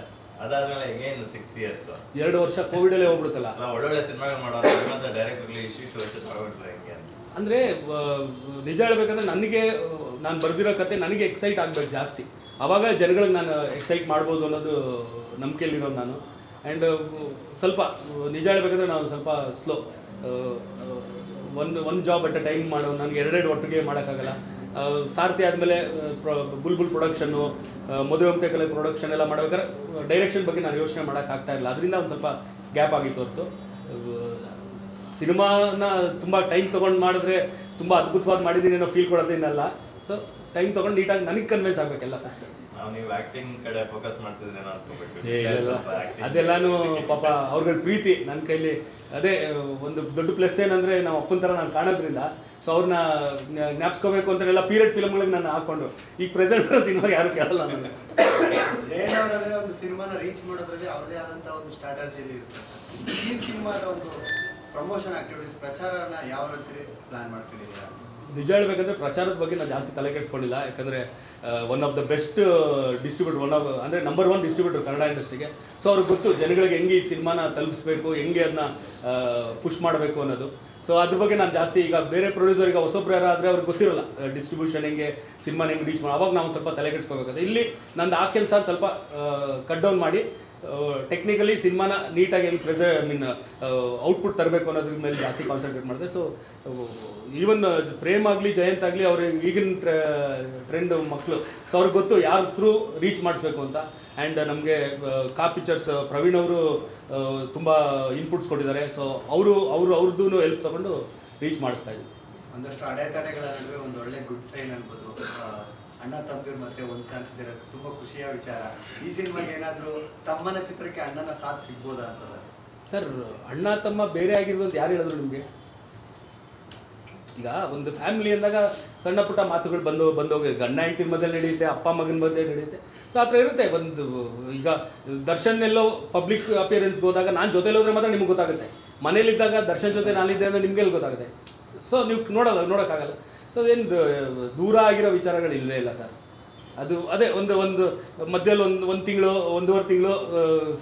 F: ಅದಾದ್ಮೇಲೆ ಏನು 6 years
C: 2 ವರ್ಷ ಕೋವಿಡಲ್ಲೇ ಹೋಗ್ಬಿಡುತ್ತಲ್ಲ.
F: ಒಳ್ಳೊಳ್ಳೆ ಸಿನಿಮಾಗಳು ಮಾಡೋದು ಡೈರೆಕ್ಟ್ಲಿ ಇಷ್ಟು ವರ್ಷ ತಗೊಂಡ್ರೆ ಹೆಂಗೆ
C: ಅಂದರೆ ನಿಜ ಹೇಳ್ಬೇಕಂದ್ರೆ ನನಗೆ ನಾನು ಬರೆದಿರೋ ಕತೆ ನನಗೆ ಎಕ್ಸೈಟ್ ಆಗಬೇಕು ಜಾಸ್ತಿ, ಆವಾಗ ಜನಗಳಿಗೆ ನಾನು ಎಕ್ಸೈಟ್ ಮಾಡ್ಬೋದು ಅನ್ನೋದು ನಂಬಿಕೆಯಲ್ಲಿರೋದು ನಾನು. ಆ್ಯಂಡ್ ಸ್ವಲ್ಪ ನಿಜ ಹೇಳ್ಬೇಕಂದ್ರೆ ನಾವು ಸ್ವಲ್ಪ ಸ್ಲೋ, ಒಂದು ಜಾಬ್ ಅಟ್ ಅ ಟೈಮ್ ಮಾಡೋ, ನನಗೆ 2 ಒಟ್ಟಿಗೆ ಮಾಡೋಕ್ಕಾಗಲ್ಲ. ಸಾರ್ಥಿ ಆದಮೇಲೆ ಬುಲ್ಬುಲ್ ಪ್ರೊಡಕ್ಷನ್ನು, ಮದುವೆ ಮುಕ್ತ ಕಲೆ ಪ್ರೊಡಕ್ಷನ್ ಎಲ್ಲ ಮಾಡ್ಬೇಕಾದ್ರೆ ಡೈರೆಕ್ಷನ್ ಬಗ್ಗೆ ನಾನು ಯೋಚನೆ ಮಾಡೋಕ್ಕಾಗ್ತಾ ಇಲ್ಲ. ಅದರಿಂದ ಒಂದು ಸ್ವಲ್ಪ ಗ್ಯಾಪ್ ಆಗಿತ್ತು ಹೊರತು ಸಿನಿಮಾನ ತುಂಬ ಟೈಮ್ ತೊಗೊಂಡು ಮಾಡಿದ್ರೆ ತುಂಬ ಅದ್ಭುತವಾಗಿ ಮಾಡಿದ್ದೀನಿ ಅನ್ನೋ ಫೀಲ್ ಕೊಡೋದೇನಲ್ಲ. ಸೊ ಟೈಮ್ ತೊಗೊಂಡು ನೀಟಾಗಿ ನನಗೆ ಕನ್ವಿನ್ಸ್ ಆಗಬೇಕೆಲ್ಲ ಫಸ್ಟ್.
F: ನಾವು ನೀವು ಆ್ಯಕ್ಟಿಂಗ್ ಕಡೆ ಫೋಕಸ್ ಮಾಡ್ತಿದ್ರೇನೋ ಅನ್ಕೋಬಿಟ್ಟು
C: ಅದೆಲ್ಲಾನು ಪಾಪ ಅವ್ರಗಳ ಪ್ರೀತಿ ನನ್ನ ಕೈಲಿ. ಅದೇ ಒಂದು ದೊಡ್ಡ ಪ್ಲಸ್ ಏನಂದರೆ ನಾವು ಅಪ್ಪನ ಥರ ನಾನು ಕಾಣೋದ್ರಿಂದ, ಸೊ ಅವ್ರನ್ನ ಜ್ಞಾಪಿಸ್ಕೋಬೇಕು ಅಂತೆಲ್ಲ ಪೀರಿಯಡ್ ಫಿಲ್ಮ್ಗಳಿಗೆ ನಾನು ಹಾಕ್ಕೊಂಡು, ಈಗ ಪ್ರೆಸೆಂಟ್ ಬರೋ ಸಿನಿಮಾಗೆ ಯಾರು ಕೇಳಲ್ಲ ನನಗೆ.
E: ಜಯಣ್ಣ ಅವರಾದ್ರೆ ಒಂದು ಸಿನಿಮಾನ ರೀಚ್ ಮಾಡೋದ್ರಲ್ಲಿ ಅವ್ರದೇ ಆದಂಥ ಒಂದು ಸ್ಟ್ರಾಟಜಿಯಲ್ಲಿ ಇರುತ್ತೆ. ಈ ಸಿನಿಮಾದ ಒಂದು ಪ್ರಮೋಷನ್ ಆಕ್ಟಿವಿಟೀಸ್, ಪ್ರಚಾರನ ಯಾವ ರೀತಿ ಪ್ಲಾನ್ ಮಾಡ್ಕೊಂಡಿದ್ದೀರಾ?
C: ನಿಜ ಹೇಳ್ಬೇಕಂದ್ರೆ ಪ್ರಚಾರದ ಬಗ್ಗೆ ನಾನು ಜಾಸ್ತಿ ತಲೆ ಕೆಡಿಸ್ಕೊಂಡಿಲ್ಲ. ಯಾಕಂದರೆ one of the best distributor, ಅಂದರೆ ನಂಬರ್ 1 ಡಿಸ್ಟ್ರಿಬ್ಯೂಟರ್ ಕನ್ನಡ ಇಂಡಸ್ಟ್ರಿಗೆ. ಸೊ ಅವ್ರಿಗೆ ಗೊತ್ತು ಜನಗಳಿಗೆ ಹೆಂಗೆ ಈ ಸಿನಿಮಾನ ತಲುಪಿಸ್ಬೇಕು, ಹೆಂಗೆ ಅದನ್ನ ಪುಷ್ ಮಾಡಬೇಕು ಅನ್ನೋದು. ಸೊ ಅದ್ರ ಬಗ್ಗೆ ನಾನು ಜಾಸ್ತಿ, ಈಗ ಬೇರೆ ಪ್ರೊಡ್ಯೂಸರ್ ಈಗ ಹೊಸೊಬ್ರು ಯಾರಾದರೆ ಅವ್ರಿಗೆ ಗೊತ್ತಿರೋಲ್ಲ ಡಿಸ್ಟ್ರಿಬ್ಯೂಷನ್ ಹೆಂಗೆ, ಸಿನಿಮಾನ ಹೆಂಗೆ ರೀಚ್ ಮಾಡಿ, ಅವಾಗ ನಾವು ಸ್ವಲ್ಪ ತಲೆ ಕೆಡಿಸ್ಕೋಬೇಕಾಗುತ್ತೆ. ಇಲ್ಲಿ ನಂದು ಆ ಕೆಲಸ ಸ್ವಲ್ಪ ಕಟ್ ಡೌನ್ ಮಾಡಿ ಟೆಕ್ನಿಕಲಿ ಸಿನಿಮಾನ ನೀಟಾಗಿ ಹೆಂಗೆ ಔಟ್ಪುಟ್ ತರಬೇಕು ಅನ್ನೋದ್ರ ಮೇಲೆ ಜಾಸ್ತಿ ಕಾನ್ಸಂಟ್ರೇಟ್ ಮಾಡಿದೆ. ಸೊ ಈವನ್ ಪ್ರೇಮ್ ಆಗಲಿ ಜಯಂತ್ ಆಗಲಿ ಅವ್ರ ಈಗಿನ ಟ್ರೆಂಡ್ ಮಕ್ಕಳು, ಸೊ ಅವ್ರಿಗೆ ಗೊತ್ತು ಯಾರ ಥ್ರೂ ರೀಚ್ ಮಾಡಿಸ್ಬೇಕು ಅಂತ. ಆ್ಯಂಡ್ ನಮಗೆ ಕಾ ಪಿಕ್ಚರ್ಸ್ ಪ್ರವೀಣ್ ಅವರು ತುಂಬ ಇನ್ಪುಟ್ಸ್ ಕೊಟ್ಟಿದ್ದಾರೆ. ಸೊ ಅವ್ರದ್ದು ಹೆಲ್ಪ್ ತೊಗೊಂಡು ರೀಚ್ ಮಾಡಿಸ್ತಾ ಇದ್ದೀವಿ.
E: ಒಂದಷ್ಟು ಅಡೆತಡೆಗಳ ನಡುವೆ ಒಂದು ಒಳ್ಳೆ ಗುಡ್ ಸೈನ್ ಅನ್ಬೋದು. ಅಣ್ಣ ತಮ್ಮದಿರು ಮತ್ತೆ ಒಂದು ಕಾಣಿಸ್ತಿರೋ ತುಂಬಾ ಖುಷಿಯ ವಿಚಾರ. ಈ ಸಿನಿಮಾಗೆ ಏನಾದರೂ ತಮ್ಮನ ಚಿತ್ರಕ್ಕೆ ಅಣ್ಣನ ಸಾಥ್ ಸಿಗ್ಬೋದಾ ಅಂತ ಸರ್?
C: ಅಣ್ಣ ತಮ್ಮ ಬೇರೆ ಆಗಿರೋದು ಅಂತ ಯಾರು ಹೇಳಿದ್ರು ನಿಮಗೆ? ಈಗ ಒಂದು ಫ್ಯಾಮಿಲಿ ಅಂದಾಗ ಸಣ್ಣ ಪುಟ್ಟ ಮಾತುಗಳು ಬಂದೋಗಿ ಗಂಡ ಹೆಂಡತಿ ಮಧ್ಯೆ ನಡೆಯುತ್ತೆ, ಅಪ್ಪ ಮಗನ ಮಧ್ಯೆ ನಡೆಯುತ್ತೆ. ಸೊ ಆ ಥರ ಇರುತ್ತೆ. ಒಂದು ಈಗ ದರ್ಶನ್ ಎಲ್ಲೋ ಪಬ್ಲಿಕ್ ಅಪಿಯರೆನ್ಸ್ಗೆ ಹೋದಾಗ ನಾನು ಜೊತೆಲಿ ಹೋದ್ರೆ ಮಾತ್ರ ನಿಮ್ಗೆ ಗೊತ್ತಾಗುತ್ತೆ. ಮನೇಲಿದ್ದಾಗ ದರ್ಶನ್ ಜೊತೆ ನಾನಿದ್ದೆ ಅಂದರೆ ನಿಮಗೆಲ್ಲಿ ಗೊತ್ತಾಗುತ್ತೆ. ಸೊ ನೀವು ನೋಡೋಕ್ಕಾಗಲ್ಲ. ಸೊ ಏನು ದೂರ ಆಗಿರೋ ವಿಚಾರಗಳು ಇಲ್ಲವೇ ಇಲ್ಲ ಸರ್. ಅದು ಅದೇ ಒಂದು ಮಧ್ಯದಲ್ಲಿ ಒಂದು ತಿಂಗಳು 1.5 ತಿಂಗಳು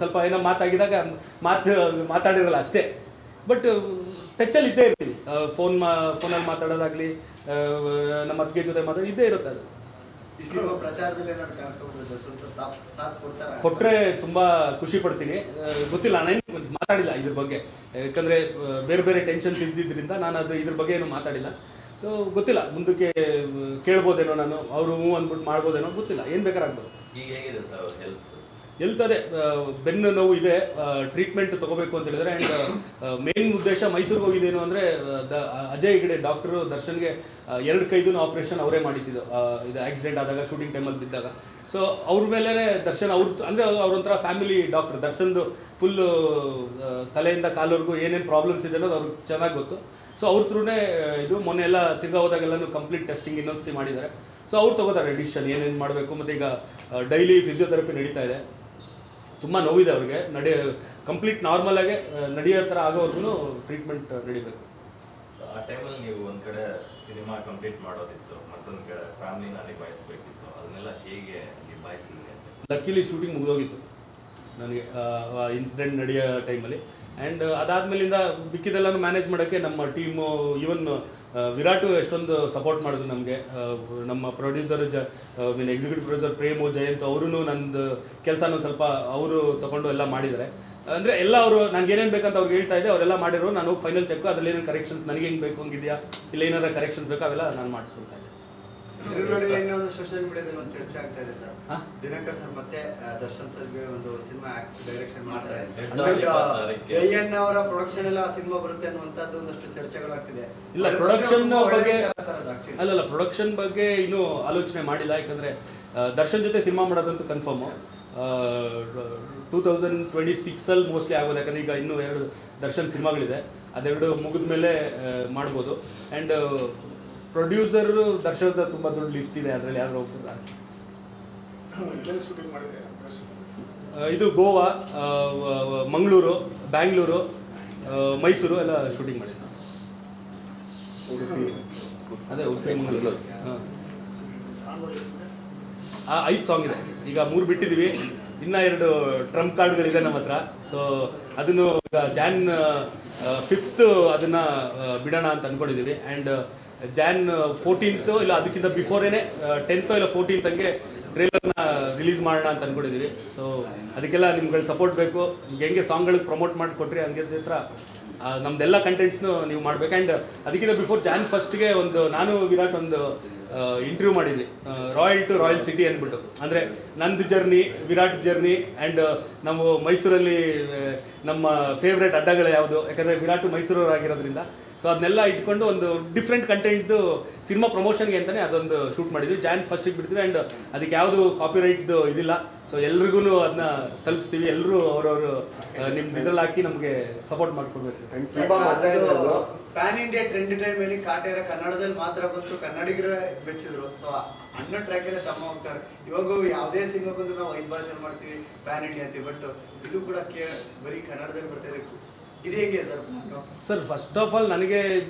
C: ಸ್ವಲ್ಪ ಏನೋ ಮಾತಾಗಿದಾಗ ಮಾತಾಡಿರಲ್ಲ ಅಷ್ಟೇ. ಬಟ್ ಟಚ್ಚಲ್ಲಿ ಇದ್ದೇ ಇರ್ತೀವಿ. ಫೋನಲ್ಲಿ ಮಾತಾಡೋದಾಗಲಿ, ನಮ್ಮ ಅತ್ತಿಗೆ ಜೊತೆ ಮಾತಾಡಿ ಇದ್ದೇ ಇರುತ್ತೆ. ಅದು
E: ಈ ಸಿನಿಮಾ ಪ್ರಚಾರದಲ್ಲಿ ಏನಾದ್ರು ಕಾಣಿಸ್ಕೊಬೋದು ಸರ್? ಸಾಥ್ ಕೊಡ್ತಾರೆ?
C: ಕೊಟ್ಟರೆ ತುಂಬ ಖುಷಿ ಪಡ್ತೀನಿ. ಗೊತ್ತಿಲ್ಲ, ನಾನೇನು ಮಾತಾಡಿಲ್ಲ ಇದ್ರ ಬಗ್ಗೆ. ಯಾಕಂದರೆ ಬೇರೆ ಬೇರೆ ಟೆನ್ಷನ್ಸ್ ಇದ್ದಿದ್ದರಿಂದ ನಾನು ಇದ್ರ ಬಗ್ಗೆ ಏನು ಮಾತಾಡಿಲ್ಲ. ಸೊ ಗೊತ್ತಿಲ್ಲ, ಮುಂದಕ್ಕೆ ಕೇಳ್ಬೋದೇನೋ, ನಾನು ಅವರು ಅಂದ್ಬಿಟ್ಟು ಮಾಡ್ಬೋದೇನೋ, ಗೊತ್ತಿಲ್ಲ. ಏನು ಬೇಕಾರಾಗ್ಬೋದು.
F: ಈಗ ಹೇಗಿದೆ ಸರ್ ಅವ್ರ ಹೆಲ್ತ್?
C: ಹೇಳ್ತದೆ, ಬೆನ್ನು ನೋವು ಇದೆ, ಟ್ರೀಟ್ಮೆಂಟ್ ತೊಗೋಬೇಕು ಅಂತ ಹೇಳಿದ್ರೆ. ಆ್ಯಂಡ್ ಮೇನ್ ಉದ್ದೇಶ ಮೈಸೂರಿಗೆ ಹೋಗಿದ್ದೇನು ಅಂದರೆ ಅಜಯ್ ಹೆಗ್ಡೆ ಡಾಕ್ಟರು ದರ್ಶನ್ಗೆ 2 ಕೈದೂ ಆಪ್ರೇಷನ್ ಅವರೇ ಮಾಡಿದ್ದು. ಇದು ಆಕ್ಸಿಡೆಂಟ್ ಆದಾಗ, ಶೂಟಿಂಗ್ ಟೈಮಲ್ಲಿ ಬಿದ್ದಾಗ. ಸೊ ಅವ್ರ ಮೇಲೆ ದರ್ಶನ್ ಅಂದರೆ ಅವ್ರೊಂಥರ ಫ್ಯಾಮಿಲಿ ಡಾಕ್ಟರ್. ದರ್ಶನ್ದು ಫುಲ್ಲು ತಲೆಯಿಂದ ಕಾಲವರೆಗೂ ಏನೇನು ಪ್ರಾಬ್ಲಮ್ಸ್ ಇದೆ ಅನ್ನೋದು ಅವ್ರಿಗೆ ಚೆನ್ನಾಗಿ ಗೊತ್ತು. ಸೊ ಅವ್ರ ಥ್ರೂನೇ ಇದು ಮೊನ್ನೆ ಎಲ್ಲ ತಿರ್ಗಾ ಹೋದಾಗೆಲ್ಲನೂ ಕಂಪ್ಲೀಟ್ ಟೆಸ್ಟಿಂಗ್ ಇನ್ನೊಂದ್ಸತಿ ಮಾಡಿದ್ದಾರೆ. ಸೊ ಅವ್ರು ತೊಗೋತಾರೆ ಡಿಸಿಷನ್ ಏನೇನು ಮಾಡಬೇಕು. ಮತ್ತು ಈಗ ಡೈಲಿ ಫಿಸಿಯೋಥೆರಪಿ ನಡೀತಾ ಇದೆ. ತುಂಬ ನೋವಿದೆ ಅವ್ರಿಗೆ. ಕಂಪ್ಲೀಟ್ ನಾರ್ಮಲಾಗೆ ನಡೆಯೋ ಥರ ಆಗೋವರೆಗೂ ಟ್ರೀಟ್ಮೆಂಟ್ ನಡಿಬೇಕು.
F: ಆ ಟೈಮಲ್ಲಿ ನೀವು ಒಂದು ಕಡೆ ಸಿನಿಮಾ ಕಂಪ್ಲೀಟ್ ಮಾಡೋದಿತ್ತು, ಮತ್ತೊಂದು ಕಡೆ ಫ್ಯಾಮಿಲಿನ ನಿಭಾಯಿಸಬೇಕಿತ್ತು. ಅದನ್ನೆಲ್ಲ ಹೇಗೆ ನಿಭಾಯಿಸಿದ್ರಿ ಅಂತ?
C: ಲಕ್ಕಿಲಿ ಶೂಟಿಂಗ್ ಮುಗಿದೋಗಿತ್ತು ನನಗೆ ಇನ್ಸಿಡೆಂಟ್ ನಡೆಯೋ ಟೈಮಲ್ಲಿ. ಆ್ಯಂಡ್ ಅದಾದಮೇಲಿಂದ ಮಿಕ್ಕಿದೆಲ್ಲನೂ ಮ್ಯಾನೇಜ್ ಮಾಡೋಕ್ಕೆ ನಮ್ಮ ಟೀಮು, ಈವನ್ ವಿರಾಟು ಎಷ್ಟೊಂದು ಸಪೋರ್ಟ್ ಮಾಡಿದ್ರು ನಮಗೆ. ನಮ್ಮ producer executive producer Premu Jayanth ಅವರು ನಂದು ಕೆಲಸನೂ ಸ್ವಲ್ಪ ಅವರು ತಗೊಂಡು ಎಲ್ಲ ಮಾಡಿದ್ದಾರೆ. ಅಂದರೆ ಎಲ್ಲ ಅವರು ನನಗೆ ಏನೇನು ಬೇಕಂತ ಅವ್ರಿಗೆ ಹೇಳ್ತಾ ಇದ್ದೆ, ಅವರೆಲ್ಲ ಮಾಡಿದ್ರು. ನಾನು ಫೈನಲ್ ಚೆಕ್, ಅದರಲ್ಲಿ ಏನೇನು ಕರೆಕ್ಷನ್ಸ್ ನನಗೆ ಹೆಂಗೆ ಬೇಕು ಹಂಗಿದೆಯಾ, ಇಲ್ಲ ಏನಾರ ಕರೆಕ್ಷನ್ಸ್ ಬೇಕು, ಅವೆಲ್ಲ ನಾನು ಮಾಡಿಸ್ಕೊಳ್ತಾ ಇದ್ದೆ.
E: ಇನ್ನೊಂದು ಸೋಷಿಯಲ್ ಮೀಡಿಯಾದಲ್ಲಿ ಒಂದು ಚರ್ಚೆ ಆಗ್ತಾ ಇದೆ ಸರ್. ದಿನಕರ್ ಸರ್ ಮತ್ತೆ ದರ್ಶನ್ ಸರ್ಗೆ ಒಂದು ಸಿನಿಮಾ ಡೈರೆಕ್ಷನ್ ಮಾಡ್ತಾ ಇದ್ದಾರೆ. ಜಯಣ್ಣ ಅವರ ಪ್ರೊಡಕ್ಷನ್ ಎಲ್ಲ ಸಿನಿಮಾ ಬರುತ್ತೆ ಅನ್ನುವಂಥದ್ದು ಒಂದಷ್ಟು ಚರ್ಚೆಗಳಾಗ್ತಿದೆ.
C: ಇಲ್ಲ, ಪ್ರೊಡಕ್ಷನ್ ಬಗ್ಗೆ ಅಲ್ಲಲ್ಲ, ಪ್ರೊಡಕ್ಷನ್ ಬಗ್ಗೆ ಇನ್ನೂ ಆಲೋಚನೆ ಮಾಡಿಲ್ಲ. ಯಾಕಂದರೆ ದರ್ಶನ್ ಜೊತೆ ಸಿನಿಮಾ ಮಾಡೋದಂತೂ ಕನ್ಫರ್ಮು. 2026 ಮೋಸ್ಟ್ಲಿ ಆಗೋದು. ಯಾಕಂದರೆ ಈಗ ಇನ್ನೂ 2 ದರ್ಶನ್ ಸಿನಿಮಾಗಳಿದೆ, ಅದೆರಡು ಮುಗಿದ ಮೇಲೆ ಮಾಡ್ಬೋದು. ಆ್ಯಂಡ್ ಪ್ರೊಡ್ಯೂಸರು ದರ್ಶನದ ತುಂಬ ದೊಡ್ಡ ಲಿಸ್ಟ್ ಇದೆ, ಅದರಲ್ಲಿ ಯಾರು ಹೋಗ್ತಿದ್ದಾರೆ. ಇದು ಗೋವಾ, ಮಂಗಳೂರು, ಬ್ಯಾಂಗ್ಳೂರು, ಮೈಸೂರು ಎಲ್ಲ ಶೂಟಿಂಗ್ ಮಾಡಿದ್ದೆ. ಅದೇ ಉಡುಪಿ, ಮಂಗಳೂರು. ಹಾಂ, 5 ಸಾಂಗ್ ಇದೆ. ಈಗ 3 ಬಿಟ್ಟಿದ್ದೀವಿ, ಇನ್ನೂ 2 ಟ್ರಂಪ್ ಕಾರ್ಡ್ಗಳಿದೆ ನಮ್ಮ ಹತ್ರ. ಸೊ ಅದನ್ನು ಈಗ Jan 5th ಅದನ್ನು ಬಿಡೋಣ ಅಂತ ಅಂದ್ಕೊಂಡಿದ್ದೀವಿ. ಆ್ಯಂಡ್ Jan 14th ಇಲ್ಲ ಅದಕ್ಕಿಂತ ಬಿಫೋರೇನೆ 10th ಇಲ್ಲ 14th ಹಂಗೆ ಟ್ರೇಲರ್ನ ರಿಲೀಸ್ ಮಾಡೋಣ ಅಂತ ಅಂದ್ಕೊಂಡಿದ್ದೀವಿ. ಸೊ ಅದಕ್ಕೆಲ್ಲ ನಿಮ್ಗಳ ಸಪೋರ್ಟ್ ಬೇಕು. ಈಗ ಹೆಂಗೆ ಸಾಂಗ್ಗಳಿಗೆ ಪ್ರಮೋಟ್ ಮಾಡಿಕೊಟ್ರಿ ಹಂಗೆ ಹತ್ರ ನಮ್ದೆಲ್ಲ ಕಂಟೆಂಟ್ಸ್ನು ನೀವು ಮಾಡ್ಬೇಕು. ಆ್ಯಂಡ್ ಅದಕ್ಕಿಂತ ಬಿಫೋರ್ Jan 1st ನಾನು ವಿರಾಟ್ ಒಂದು ಇಂಟರ್ವ್ಯೂ ಮಾಡಿದ್ವಿ, ರಾಯಲ್ ಟು ರಾಯಲ್ ಸಿಟಿ ಅಂದ್ಬಿಟ್ಟು. ಅಂದರೆ ನಂದು ಜರ್ನಿ, ವಿರಾಟ್ ಜರ್ನಿ, ಆ್ಯಂಡ್ ನಾವು ಮೈಸೂರಲ್ಲಿ ನಮ್ಮ ಫೇವ್ರೆಟ್ ಅಡ್ಡಗಳು ಯಾವುದು, ಯಾಕಂದರೆ ವಿರಾಟು ಮೈಸೂರವರಾಗಿರೋದ್ರಿಂದ. ಸೊ ಅದನ್ನೆಲ್ಲ ಇಟ್ಕೊಂಡು ಒಂದು ಡಿಫ್ರೆಂಟ್ ಕಂಟೆಂಟ್ದು ಸಿನಿಮಾ ಪ್ರಮೋಷನ್ಗೆ ಅಂತಲೇ ಅದೊಂದು ಶೂಟ್ ಮಾಡಿದ್ವಿ. Jan 1st ಬಿಡ್ತೀವಿ. ಆ್ಯಂಡ್ ಅದಕ್ಕೆ ಯಾವುದು ಕಾಪಿರೈಟ್ದು ಇದಿಲ್ಲ. ಸೊ ಎಲ್ರಿಗೂ ಅದನ್ನ ತಲುಪಿಸ್ತೀವಿ. ಎಲ್ಲರೂ ಅವರವರು ನಿಮ್ಮ ಇದ್ರಲ್ಲಿ ಹಾಕಿ ನಮಗೆ ಸಪೋರ್ಟ್ ಮಾಡಿಕೊಡ್ಬೇಕು.
E: ಪ್ಯಾನ್ ಇಂಡಿಯಾ ಟ್ರೆಂಡ್ ಟೈಮಲ್ಲಿ ಕಾಟೇರ ಕನ್ನಡದಲ್ಲಿ ಮಾತ್ರ ಬಂತು, ಕನ್ನಡಿಗರೇ ಬೆಚ್ಚಿದ್ರು. ಸೊ ಅಣ್ಣ ಟ್ರ್ಯಾಕಲ್ಲೇ ತಮ್ಮ ಹೋಗ್ತಾರೆ. ಇವಾಗ ಯಾವುದೇ ಸಿನಿಮಾ ಬಂದ್ರು ನಾವು 5 ಭಾಷೆ ಮಾಡ್ತೀವಿ, ಪ್ಯಾನ್ ಇಂಡಿಯಾ ಅಂತೀವಿ. ಬಟ್ ಇದು ಕೂಡ ಬರೀ ಕನ್ನಡದಲ್ಲಿ ಬರ್ತಾ ಇದೆ. ಇದು ಹೇಗೆ sir?
C: Sir, first of all ನನಗೆ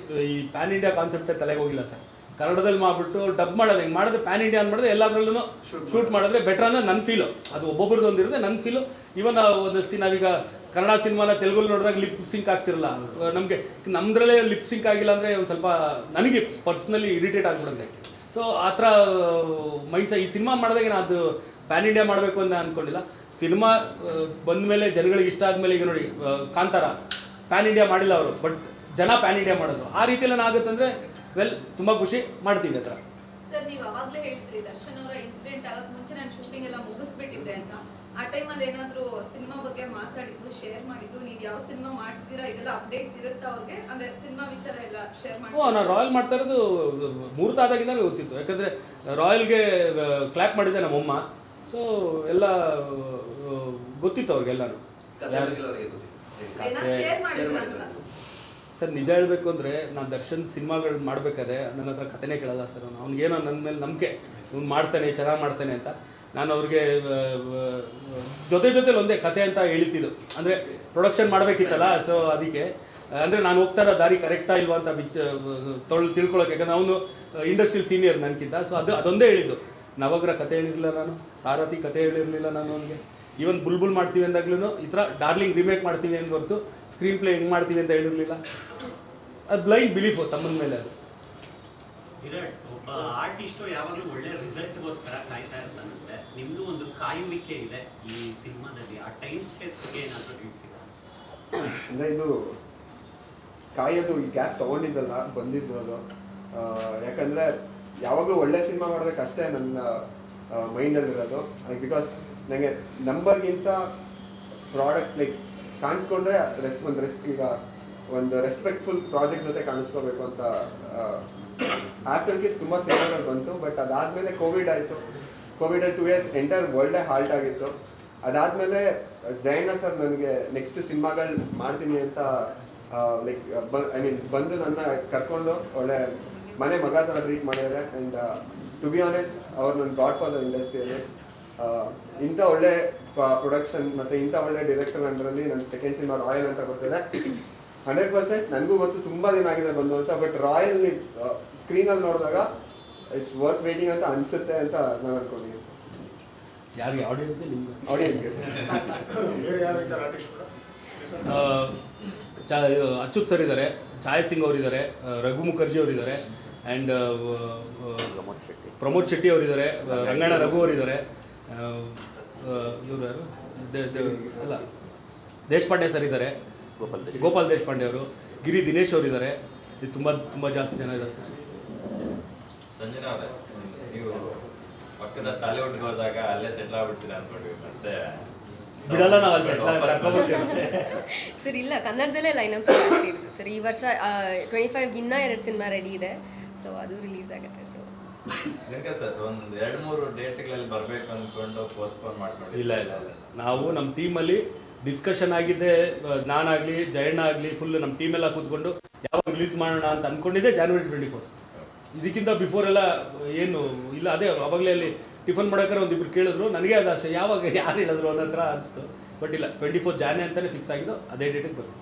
C: ಈ ಪ್ಯಾನ್ ಇಂಡಿಯಾ ಕಾನ್ಸೆಪ್ಟೇ ತಲೆಗೆ ಹೋಗಿಲ್ಲ ಸರ್. ಕನ್ನಡದಲ್ಲಿ ಮಾಡಿಬಿಟ್ಟು ಡಬ್ ಮಾಡೋದು, ಹೆಂಗೆ ಮಾಡಿದ್ರೆ ಪ್ಯಾನ್ ಇಂಡಿಯಾ ಅಂದ್ಬಿಡಿದ್ರೆ ಎಲ್ಲದರಲ್ಲೂ ಶೂಟ್ ಮಾಡಿದ್ರೆ ಬೆಟರ್ ಅಂದ್ರೆ ನನ್ನ ಫೀಲು. ಅದು ಒಬ್ಬೊಬ್ರದ್ದು ಒಂದಿರುತ್ತೆ, ನನ್ನ ಫೀಲು. ಇವನ್ ಒಂದಷ್ಟು ನಾವೀಗ ಕನ್ನಡ ಸಿನಿಮಾನ ತೆಲುಗಲ್ಲಿ ನೋಡಿದಾಗ ಲಿಪ್ ಸಿಂಕ್ ಆಗ್ತಿರಲ್ಲ ನಮಗೆ. ನಮ್ಮದ್ರಲ್ಲೇ ಲಿಪ್ ಸಿಂಕ್ ಆಗಿಲ್ಲ ಅಂದರೆ ಒಂದು ಸ್ವಲ್ಪ ನನಗೆ ಪರ್ಸ್ನಲಿ ಇರಿಟೇಟ್ ಆಗಿಬಿಡುತ್ತೆ. ಸೊ ಆ ಥರ ಮೈಂಡ್ಸೆಟ್ ಈ ಸಿನಿಮಾ ಮಾಡಿದಾಗ ನಾನು ಅದು ಪ್ಯಾನ್ ಇಂಡಿಯಾ ಮಾಡಬೇಕು ಅಂತ ಅಂದ್ಕೊಂಡಿಲ್ಲ. ಸಿನಿಮಾ ಬಂದ ಮೇಲೆ ಜನಗಳಿಗೆ ಇಷ್ಟ ಆದಮೇಲೆ ಈಗ ನೋಡಿ ಕಾಂತಾರ ಪ್ಯಾನ್ ಇಂಡಿಯಾ ಮಾಡಿಲ್ಲ ಅವರು, ಬಟ್ ಜನ ಪ್ಯಾನ್ ಇಂಡಿಯಾ ಮಾಡೋದು. ಆ ರೀತಿಯಲ್ಲಿ ಆಗುತ್ತಂದ್ರೆ ವೆಲ್ ತುಂಬ ಖುಷಿ ಮಾಡ್ತೀವಿ ಆ ಥರ.
G: ಸರ್ ನೀವು ಅವಾಗಲೇ ಹೇಳಿದ್ರಿ ದರ್ಶನ್ ಅವರ ಇನ್ಸಿಡೆಂಟ್ ಆಗಕ್ಕೆ ಮುಂಚೆ ನಾನು ಶೂಟಿಂಗ್ ಎಲ್ಲ ಮುಗಿಸ್ಬಿಟ್ಟಿದ್ದೆ ಅಂತ. ಆ ಟೈಮಲ್ಲಿ ಏನಾದರೂ ಸಿನಿಮಾ ಬಗ್ಗೆ ಮಾತಾಡಿದ್ದು ಶೇರ್ ಮಾಡಿದ್ದು, ನೀವು ಯಾವ ಸಿನಿಮಾ ಮಾಡ್ತೀರಾ ಇದೆಲ್ಲ ಅಪ್ಡೇಟ್ಸ್ ಇರುತ್ತಾ ಅವ್ರಿಗೆ, ಅಂದ್ರೆ ಸಿನಿಮಾ ವಿಚಾರ ಎಲ್ಲ ಶೇರ್ ಮಾಡಿ?
C: ನಾನು ರಾಯಲ್ ಮಾಡ್ತಾ ಇರೋದು ಮುಹೂರ್ತ ಆದಾಗಿಂದಾನೆ ಗೊತ್ತಿತ್ತು, ಯಾಕಂದರೆ ರಾಯಲ್ಗೆ ಕ್ಲ್ಯಾಪ್ ಮಾಡಿದ್ದೆ ನಮ್ಮಮ್ಮ. ಸೊ ಎಲ್ಲ ಗೊತ್ತಿತ್ತು ಅವ್ರಿಗೆಲ್ಲರೂ.
G: ಏನಾದ್ರು ಶೇರ್ ಮಾಡಿದ್ರಾ ಅಂತ?
C: ಸರ್ ನಿಜ ಹೇಳಬೇಕು ಅಂದರೆ ನಾನು ದರ್ಶನ್ ಸಿನಿಮಾಗಳು ಮಾಡಬೇಕಾದ್ರೆ ನನ್ನ ಹತ್ರ ಕಥೆನೇ ಕೇಳಲ್ಲ ಸರ್. ಅವ್ನಿಗೇನೋ ನನ್ನ ಮೇಲೆ ನಂಬಿಕೆ, ಇವ್ನು ಮಾಡ್ತಾನೆ ಚೆನ್ನಾಗಿ ಮಾಡ್ತಾನೆ ಅಂತ. ನಾನು ಅವ್ರಿಗೆ ಜೊತೆಲಿ ಒಂದೇ ಕತೆ ಅಂತ ಹೇಳ್ತಿದ್ದು, ಅಂದರೆ ಪ್ರೊಡಕ್ಷನ್ ಮಾಡಬೇಕಿತ್ತಲ್ಲ. ಸೊ ಅದಕ್ಕೆ ಅಂದರೆ ನಾನು ಹೋಗ್ತಾ ಇರೋ ದಾರಿ ಕರೆಕ್ಟಾ ಇಲ್ವಾ ಅಂತ ತಿಳ್ಕೊಳ್ಳೋಕೆ, ಯಾಕಂದ್ರೆ ಅವನು ಇಂಡಸ್ಟ್ರಿಯಲ್ ಸೀನಿಯರ್ ನನಗಿಂತ. ಸೊ ಅದೊಂದೇ ಹೇಳಿದ್ದು. ನವಗ್ರಹ ಕತೆ ಹೇಳಿರಲಿಲ್ಲ ನಾನು, ಸಾರಥಿ ಕತೆ ಹೇಳಿರಲಿಲ್ಲ ನಾನು ಅವನಿಗೆ. ಈವನ್ ಬುಲ್ಬುಲ್ ಮಾಡ್ತೀವಿ ಅಂದಾಗ್ಲೂ ಈ ಥರ ಡಾರ್ಲಿಂಗ್ ರಿಮೇಕ್ ಮಾಡ್ತೀವಿ ಅಂತ ಹೊರತು ಸ್ಕ್ರೀನ್ ಪ್ಲೇ ಹೆಂಗೆ ಮಾಡ್ತೀವಿ ಅಂತ ಹೇಳಿರಲಿಲ್ಲ. ಅದು ಬ್ಲೈಂಡ್ ಬಿಲೀಫು ತಮ್ಮನ ಮೇಲೆ. ಅದು
H: ವಿರಾಟ್ ಒಬ್ಬ ಆರ್ಟಿಸ್ಟು ಯಾವಾಗಲೂ ಒಳ್ಳೆ ರಿಸಲ್ಟ್ಗೋಸ್ಕರ ಕಾಯ್ತಾ ಇರ್ತಾನಂತೆ. ನಿಮ್ಮದು ಒಂದು ಕಾಯುವಿಕೆ ಇದೆ ಈ ಸಿನಿಮಾದಲ್ಲಿ. ಆ ಟೈಮ್ ಸ್ಪೇಸ್ ಬಗ್ಗೆ ಏನಾದರೂ ಹೇಳ್ತೀರಾ?
B: ಅಂದರೆ ಇದು ಕಾಯೋದು ಈ ಗ್ಯಾಪ್ ತೊಗೊಂಡಿದ್ದಲ್ಲ, ಬಂದಿದ್ದು ಅದು. ಯಾಕಂದರೆ ಯಾವಾಗಲೂ ಒಳ್ಳೆ ಸಿನಿಮಾ ಮಾಡಬೇಕಷ್ಟೇ ನನ್ನ ಮೈಂಡಲ್ಲಿರೋದು. ಬಿಕಾಸ್ ನನಗೆ ನಂಬರ್ಗಿಂತ ಪ್ರಾಡಕ್ಟ್ ಲೈಕ್ ಕಾಣಿಸ್ಕೊಂಡ್ರೆ ಈಗ ಒಂದು ರೆಸ್ಪೆಕ್ಟ್ಫುಲ್ ಪ್ರಾಜೆಕ್ಟ್ ಜೊತೆ ಕಾಣಿಸ್ಕೋಬೇಕು ಅಂತ ಆಫ್ಟರ್ ಕೇಸ್ ತುಂಬ ಸಿನಿಮಾಗಳು ಬಂತು. ಬಟ್ ಅದಾದಮೇಲೆ ಕೋವಿಡ್ ಆಯಿತು. ಕೋವಿಡಲ್ಲಿ 2 years ಎಂಟೈರ್ ವರ್ಲ್ಡೇ ಹಾಲ್ಟ್ ಆಗಿತ್ತು. ಅದಾದಮೇಲೆ ಜೈನ ಸರ್ ನನಗೆ ನೆಕ್ಸ್ಟ್ ಸಿನಿಮಾಗಳು ಮಾಡ್ತೀನಿ ಅಂತ ಲೈಕ್ ಬಂದು ನನ್ನ ಕರ್ಕೊಂಡು ಒಳ್ಳೆ ಮನೆ ಮಗ ಥರ ಟ್ರೀಟ್ ಮಾಡಿದ್ದಾರೆ. ಆ್ಯಂಡ್ ಟು ಬಿ ಆನೆಸ್ಟ್ ಅವ್ರು ನನ್ನ ಗಾಡ್ ಫಾದರ್ ಇಂಡಸ್ಟ್ರಿಯಲ್ಲಿ. ಇಂಥ ಒಳ್ಳೆ ಪ್ರೊಡಕ್ಷನ್ ಮತ್ತು ಇಂಥ ಒಳ್ಳೆ ಡೈರೆಕ್ಟರ್ ಅಂಡರಲ್ಲಿ ನನ್ನ ಸೆಕೆಂಡ್ ಸಿನಿಮಾ ರಾಯಲ್ ಅಂತ ಬರ್ತಿದೆ. 100% ನನಗೂ ಗೊತ್ತು ತುಂಬ ದಿನ ಆಗಿದೆ ಬಂದು ಅಂತ. ಬಟ್ ರಾಯಲ್ ಸ್ಕ್ರೀನಲ್ಲಿ ನೋಡಿದಾಗ ಇಟ್ಸ್ ವರ್ತ್ ವೇಟಿಂಗ್ ಅಂತ ಅನಿಸುತ್ತೆ ಅಂತ ನಾನು ಅನ್ಕೊಂಡಿದ್ದೀನಿ ಸರ್.
C: ಯಾರಿಗೆ? ಆಡಿಯನ್ಸ್ಗೆ? ನಿಮ್ಗೆ?
B: ಆಡಿಯನ್ಸ್ಗೆ
C: ಅಚ್ಯುತ್ ಸರ್ ಇದ್ದಾರೆ, ಛಾಯಾ ಸಿಂಗ್ ಅವರಿದ್ದಾರೆ, ರಘು ಮುಖರ್ಜಿ ಅವರಿದ್ದಾರೆ, ಆ್ಯಂಡ್ ಪ್ರಮೋದ್ ಶೆಟ್ಟಿ ಅವರಿದ್ದಾರೆ, ರಂಗಣ್ಣ ರಘು ಅವರಿದ್ದಾರೆ, ಇವರು ಯಾರು ಅಲ್ಲ ದೇಶಪಾಂಡೆ ಸರ್ ಇದ್ದಾರೆ, ಗೋಪಾಲ್ ದೇಶಪಾಂಡೆ ಅವರು, ಗಿರಿ ದಿನೇಶ್ ಅವರಿದ್ದಾರೆ. ಇದು ತುಂಬ ಜಾಸ್ತಿ ಜನ ಇದ್ದಾರೆ ಸರ್.
F: ಸಂಜನಾ ಅವರೇ, ನೀವು ಪಕ್ಕದ ಟಾಲಿವುಡ್ಗೆ ಹೋದಾಗ ಅಲ್ಲೇ ಸೆಟ್ಲ್ ಆಗ್ಬಿಡ್ತೀರಾ ಅನ್ಕೊಂಡ್ವಿ, ಮತ್ತೆ
C: ಬಿಡಲ್ಲ ನಾವು ಅಲ್ಲಿ ಸೆಟ್ಲ್.
A: ಸರ್ ಇಲ್ಲ, ಕನ್ನಡದಲ್ಲೇ ಲೈನಪ್ ಇರುತ್ತೆ ಸರ್. ಈ ವರ್ಷ 25 ಇನ್ನೂ 2 ಸಿನಿಮಾ ರೆಡಿ ಇದೆ. ಸೊ ಅದು ರಿಲೀಸ್ ಆಗುತ್ತೆ. ಸೊ
F: ಇದಕ್ಕೆ ಸರ್ ಒಂದು 2-3 ಡೇಟ್ಗಳಲ್ಲಿ ಬರಬೇಕು ಅಂದ್ಕೊಂಡು ಪೋಸ್ಟ್ಪೋನ್ ಮಾಡ್ಕೊಂಡು.
C: ಇಲ್ಲ, ನಾವು ನಮ್ಮ ಟೀಮಲ್ಲಿ ಡಿಸ್ಕಷನ್ ಆಗಿದೆ. ನಾನಾಗಲಿ ಜಯಣ್ಣ ಆಗಲಿ ಫುಲ್ ನಮ್ಮ ಟೀಮೆಲ್ಲ ಕೂತ್ಕೊಂಡು ಯಾವಾಗ ರಿಲೀಸ್ ಮಾಡೋಣ ಅಂತ ಅಂದ್ಕೊಂಡಿದ್ದೆ January 24. ಇದಕ್ಕಿಂತ ಬಿಫೋರ್ ಎಲ್ಲ ಏನು ಇಲ್ಲ. ಅದೇ ಅವಾಗಲೇ ಅಲ್ಲಿ ಟಿಫನ್ ಮಾಡೋಕ್ಕಾರೆ ಒಂದಿಬ್ರು ಕೇಳಿದ್ರು. ನನಗೆ ಅದು ಅಷ್ಟೇ, ಯಾವಾಗ ಯಾರು ಹೇಳಿದ್ರು ಅನ್ನೋ ಹತ್ರ ಅನಿಸ್ತು. ಬಟ್ ಇಲ್ಲ, 24 January ಅಂತಲೇ ಫಿಕ್ಸ್ ಆಗಿದ್ದು. ಅದೇ ಡೇಟಿಗೆ ಬರುತ್ತೆ.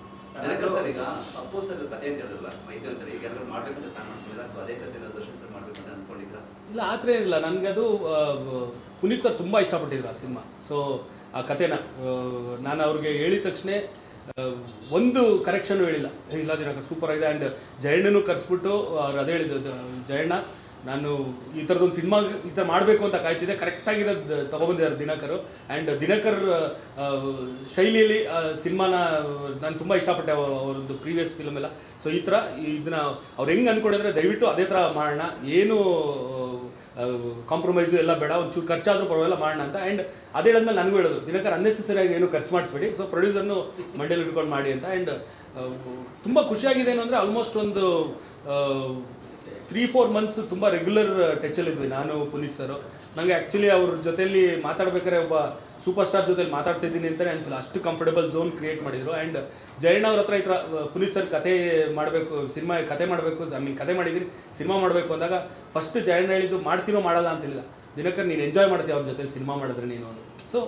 I: ಸರ್ ಈಗ ಅಪ್ಪೋಸ್ ಕತೆ ಅಂತ ಹೇಳಿದ್ರಲ್ಲ, ವೈದ್ಯ ಅಂತಾರೆ, ಈಗ ಯಾರು ಮಾಡ್ಬೇಕಂತ ತಾನು ಮಾಡ್ಕೊಂಡಿಲ್ಲ ಅಥವಾ ಅದೇ ಕತೆ ದರ್ಶನ್ ಸರ್ ಮಾಡ್ಬೇಕಂತ ಅಂದ್ಕೊಂಡಿದ್ರ?
C: ಇಲ್ಲ, ಆ ಥರ ಏನಿಲ್ಲ. ನನಗದು ಪುನೀತ್ ಸರ್ ತುಂಬ ಇಷ್ಟಪಟ್ಟಿದ್ರು ಆ ಸಿನಿಮಾ. ಸೊ ಆ ಕತೆನ ನಾನು ಅವ್ರಿಗೆ ಹೇಳಿದ ತಕ್ಷಣ ಒಂದು ಕರೆಕ್ಷನ್ನು ಹೇಳಿಲ್ಲ. ಇಲ್ಲ ದಿನಕ ಸೂಪರ್ ಆಗಿದೆ. ಆ್ಯಂಡ್ ಜಯಣ್ಣನೂ ಕರೆಸ್ಬಿಟ್ಟು ಅವ್ರು ಅದೇ ಹೇಳಿದ್ದು, ಜಯಣ್ಣ ನಾನು ಈ ಥರದೊಂದು ಸಿನಿಮಾ ಈ ಥರ ಮಾಡಬೇಕು ಅಂತ ಕಾಯ್ತಿದ್ದೆ, ಕರೆಕ್ಟಾಗಿರೋದು ತೊಗೊಬಂದಿದ್ದಾರೆ ದಿನಕರು. ಆ್ಯಂಡ್ ದಿನಕರ್ ಶೈಲಿಯಲ್ಲಿ ಸಿನಿಮಾನ ನಾನು ತುಂಬ ಇಷ್ಟಪಟ್ಟೆ, ಅವರದ್ದು ಪ್ರೀವಿಯಸ್ ಫಿಲ್ಮ್ ಎಲ್ಲ. ಸೊ ಈ ಥರ ಇದನ್ನ ಅವ್ರು ಹೆಂಗೆ ಅಂದ್ಕೊಂಡಿದ್ರೆ ದಯವಿಟ್ಟು ಅದೇ ಥರ ಮಾಡೋಣ, ಏನು ಕಾಂಪ್ರಮೈಸು ಎಲ್ಲ ಬೇಡ, ಒಂಚೂರು ಖರ್ಚಾದರೂ ಪರವಾಗಿಲ್ಲ ಮಾಡೋಣ ಅಂತ. ಆ್ಯಂಡ್ ಅದೇ ಹೇಳಿದ್ಮೇಲೆ ನನಗೂ ಹೇಳೋದು, ದಿನಕರ್ ಅನ್ನೆಸೆಸರಿಯಾಗಿ ಏನು ಖರ್ಚು ಮಾಡಿಸ್ಬೇಡಿ, ಸೊ ಪ್ರೊಡ್ಯೂಸರ್ನು ಮಂಡ್ಯಲ್ಲಿ ಇಟ್ಕೊಂಡು ಮಾಡಿ ಅಂತ. ಆ್ಯಂಡ್ ತುಂಬ ಖುಷಿಯಾಗಿದೆ ಏನು ಅಂದರೆ ಆಲ್ಮೋಸ್ಟ್ ಒಂದು 3-4 months ತುಂಬ ರೆಗ್ಯುಲರ್ ಟಚಲ್ಲಿದ್ವಿ ನಾನು ಪುನೀತ್ ಸರು. ನನಗೆ ಆ್ಯಕ್ಚುಲಿ ಅವ್ರ ಜೊತೆಯಲ್ಲಿ ಮಾತಾಡ್ಬೇಕಾದ್ರೆ ಒಬ್ಬ ಸೂಪರ್ ಸ್ಟಾರ್ ಜೊತೆಲಿ ಮಾತಾಡ್ತಿದ್ದೀನಿ ಅಂತಲೇ ಅನಿಸಲ್ಲ, ಅಷ್ಟು ಕಂಫರ್ಟಬಲ್ ಝೋನ್ ಕ್ರಿಯೇಟ್ ಮಾಡಿದರು. ಆ್ಯಂಡ್ ಜಯಣ್ಣ ಅವ್ರ ಹತ್ರ ಈ ಥರ ಪುನೀತ್ ಸರ್ ಕತೆ ಮಾಡಬೇಕು, ಸಿನಿಮಾ ಕತೆ ಮಾಡಬೇಕು, ಕತೆ ಮಾಡಿದ್ದೀನಿ, ಸಿನಿಮಾ ಮಾಡಬೇಕು ಅಂದಾಗ ಫಸ್ಟ್ ಜಯಣ್ಣ ಹೇಳಿದ್ದು ಮಾಡ್ತೀನೋ ಮಾಡಲ್ಲ ಅಂತಿಲ್ಲ, ದಿನಕರ್ ನೀನು ಎಂಜಾಯ್ ಮಾಡ್ತೀವಿ ಅವ್ರ ಜೊತೆ ಸಿನಿಮಾ ಮಾಡಿದ್ರೆ ನೀನು. ಸೊ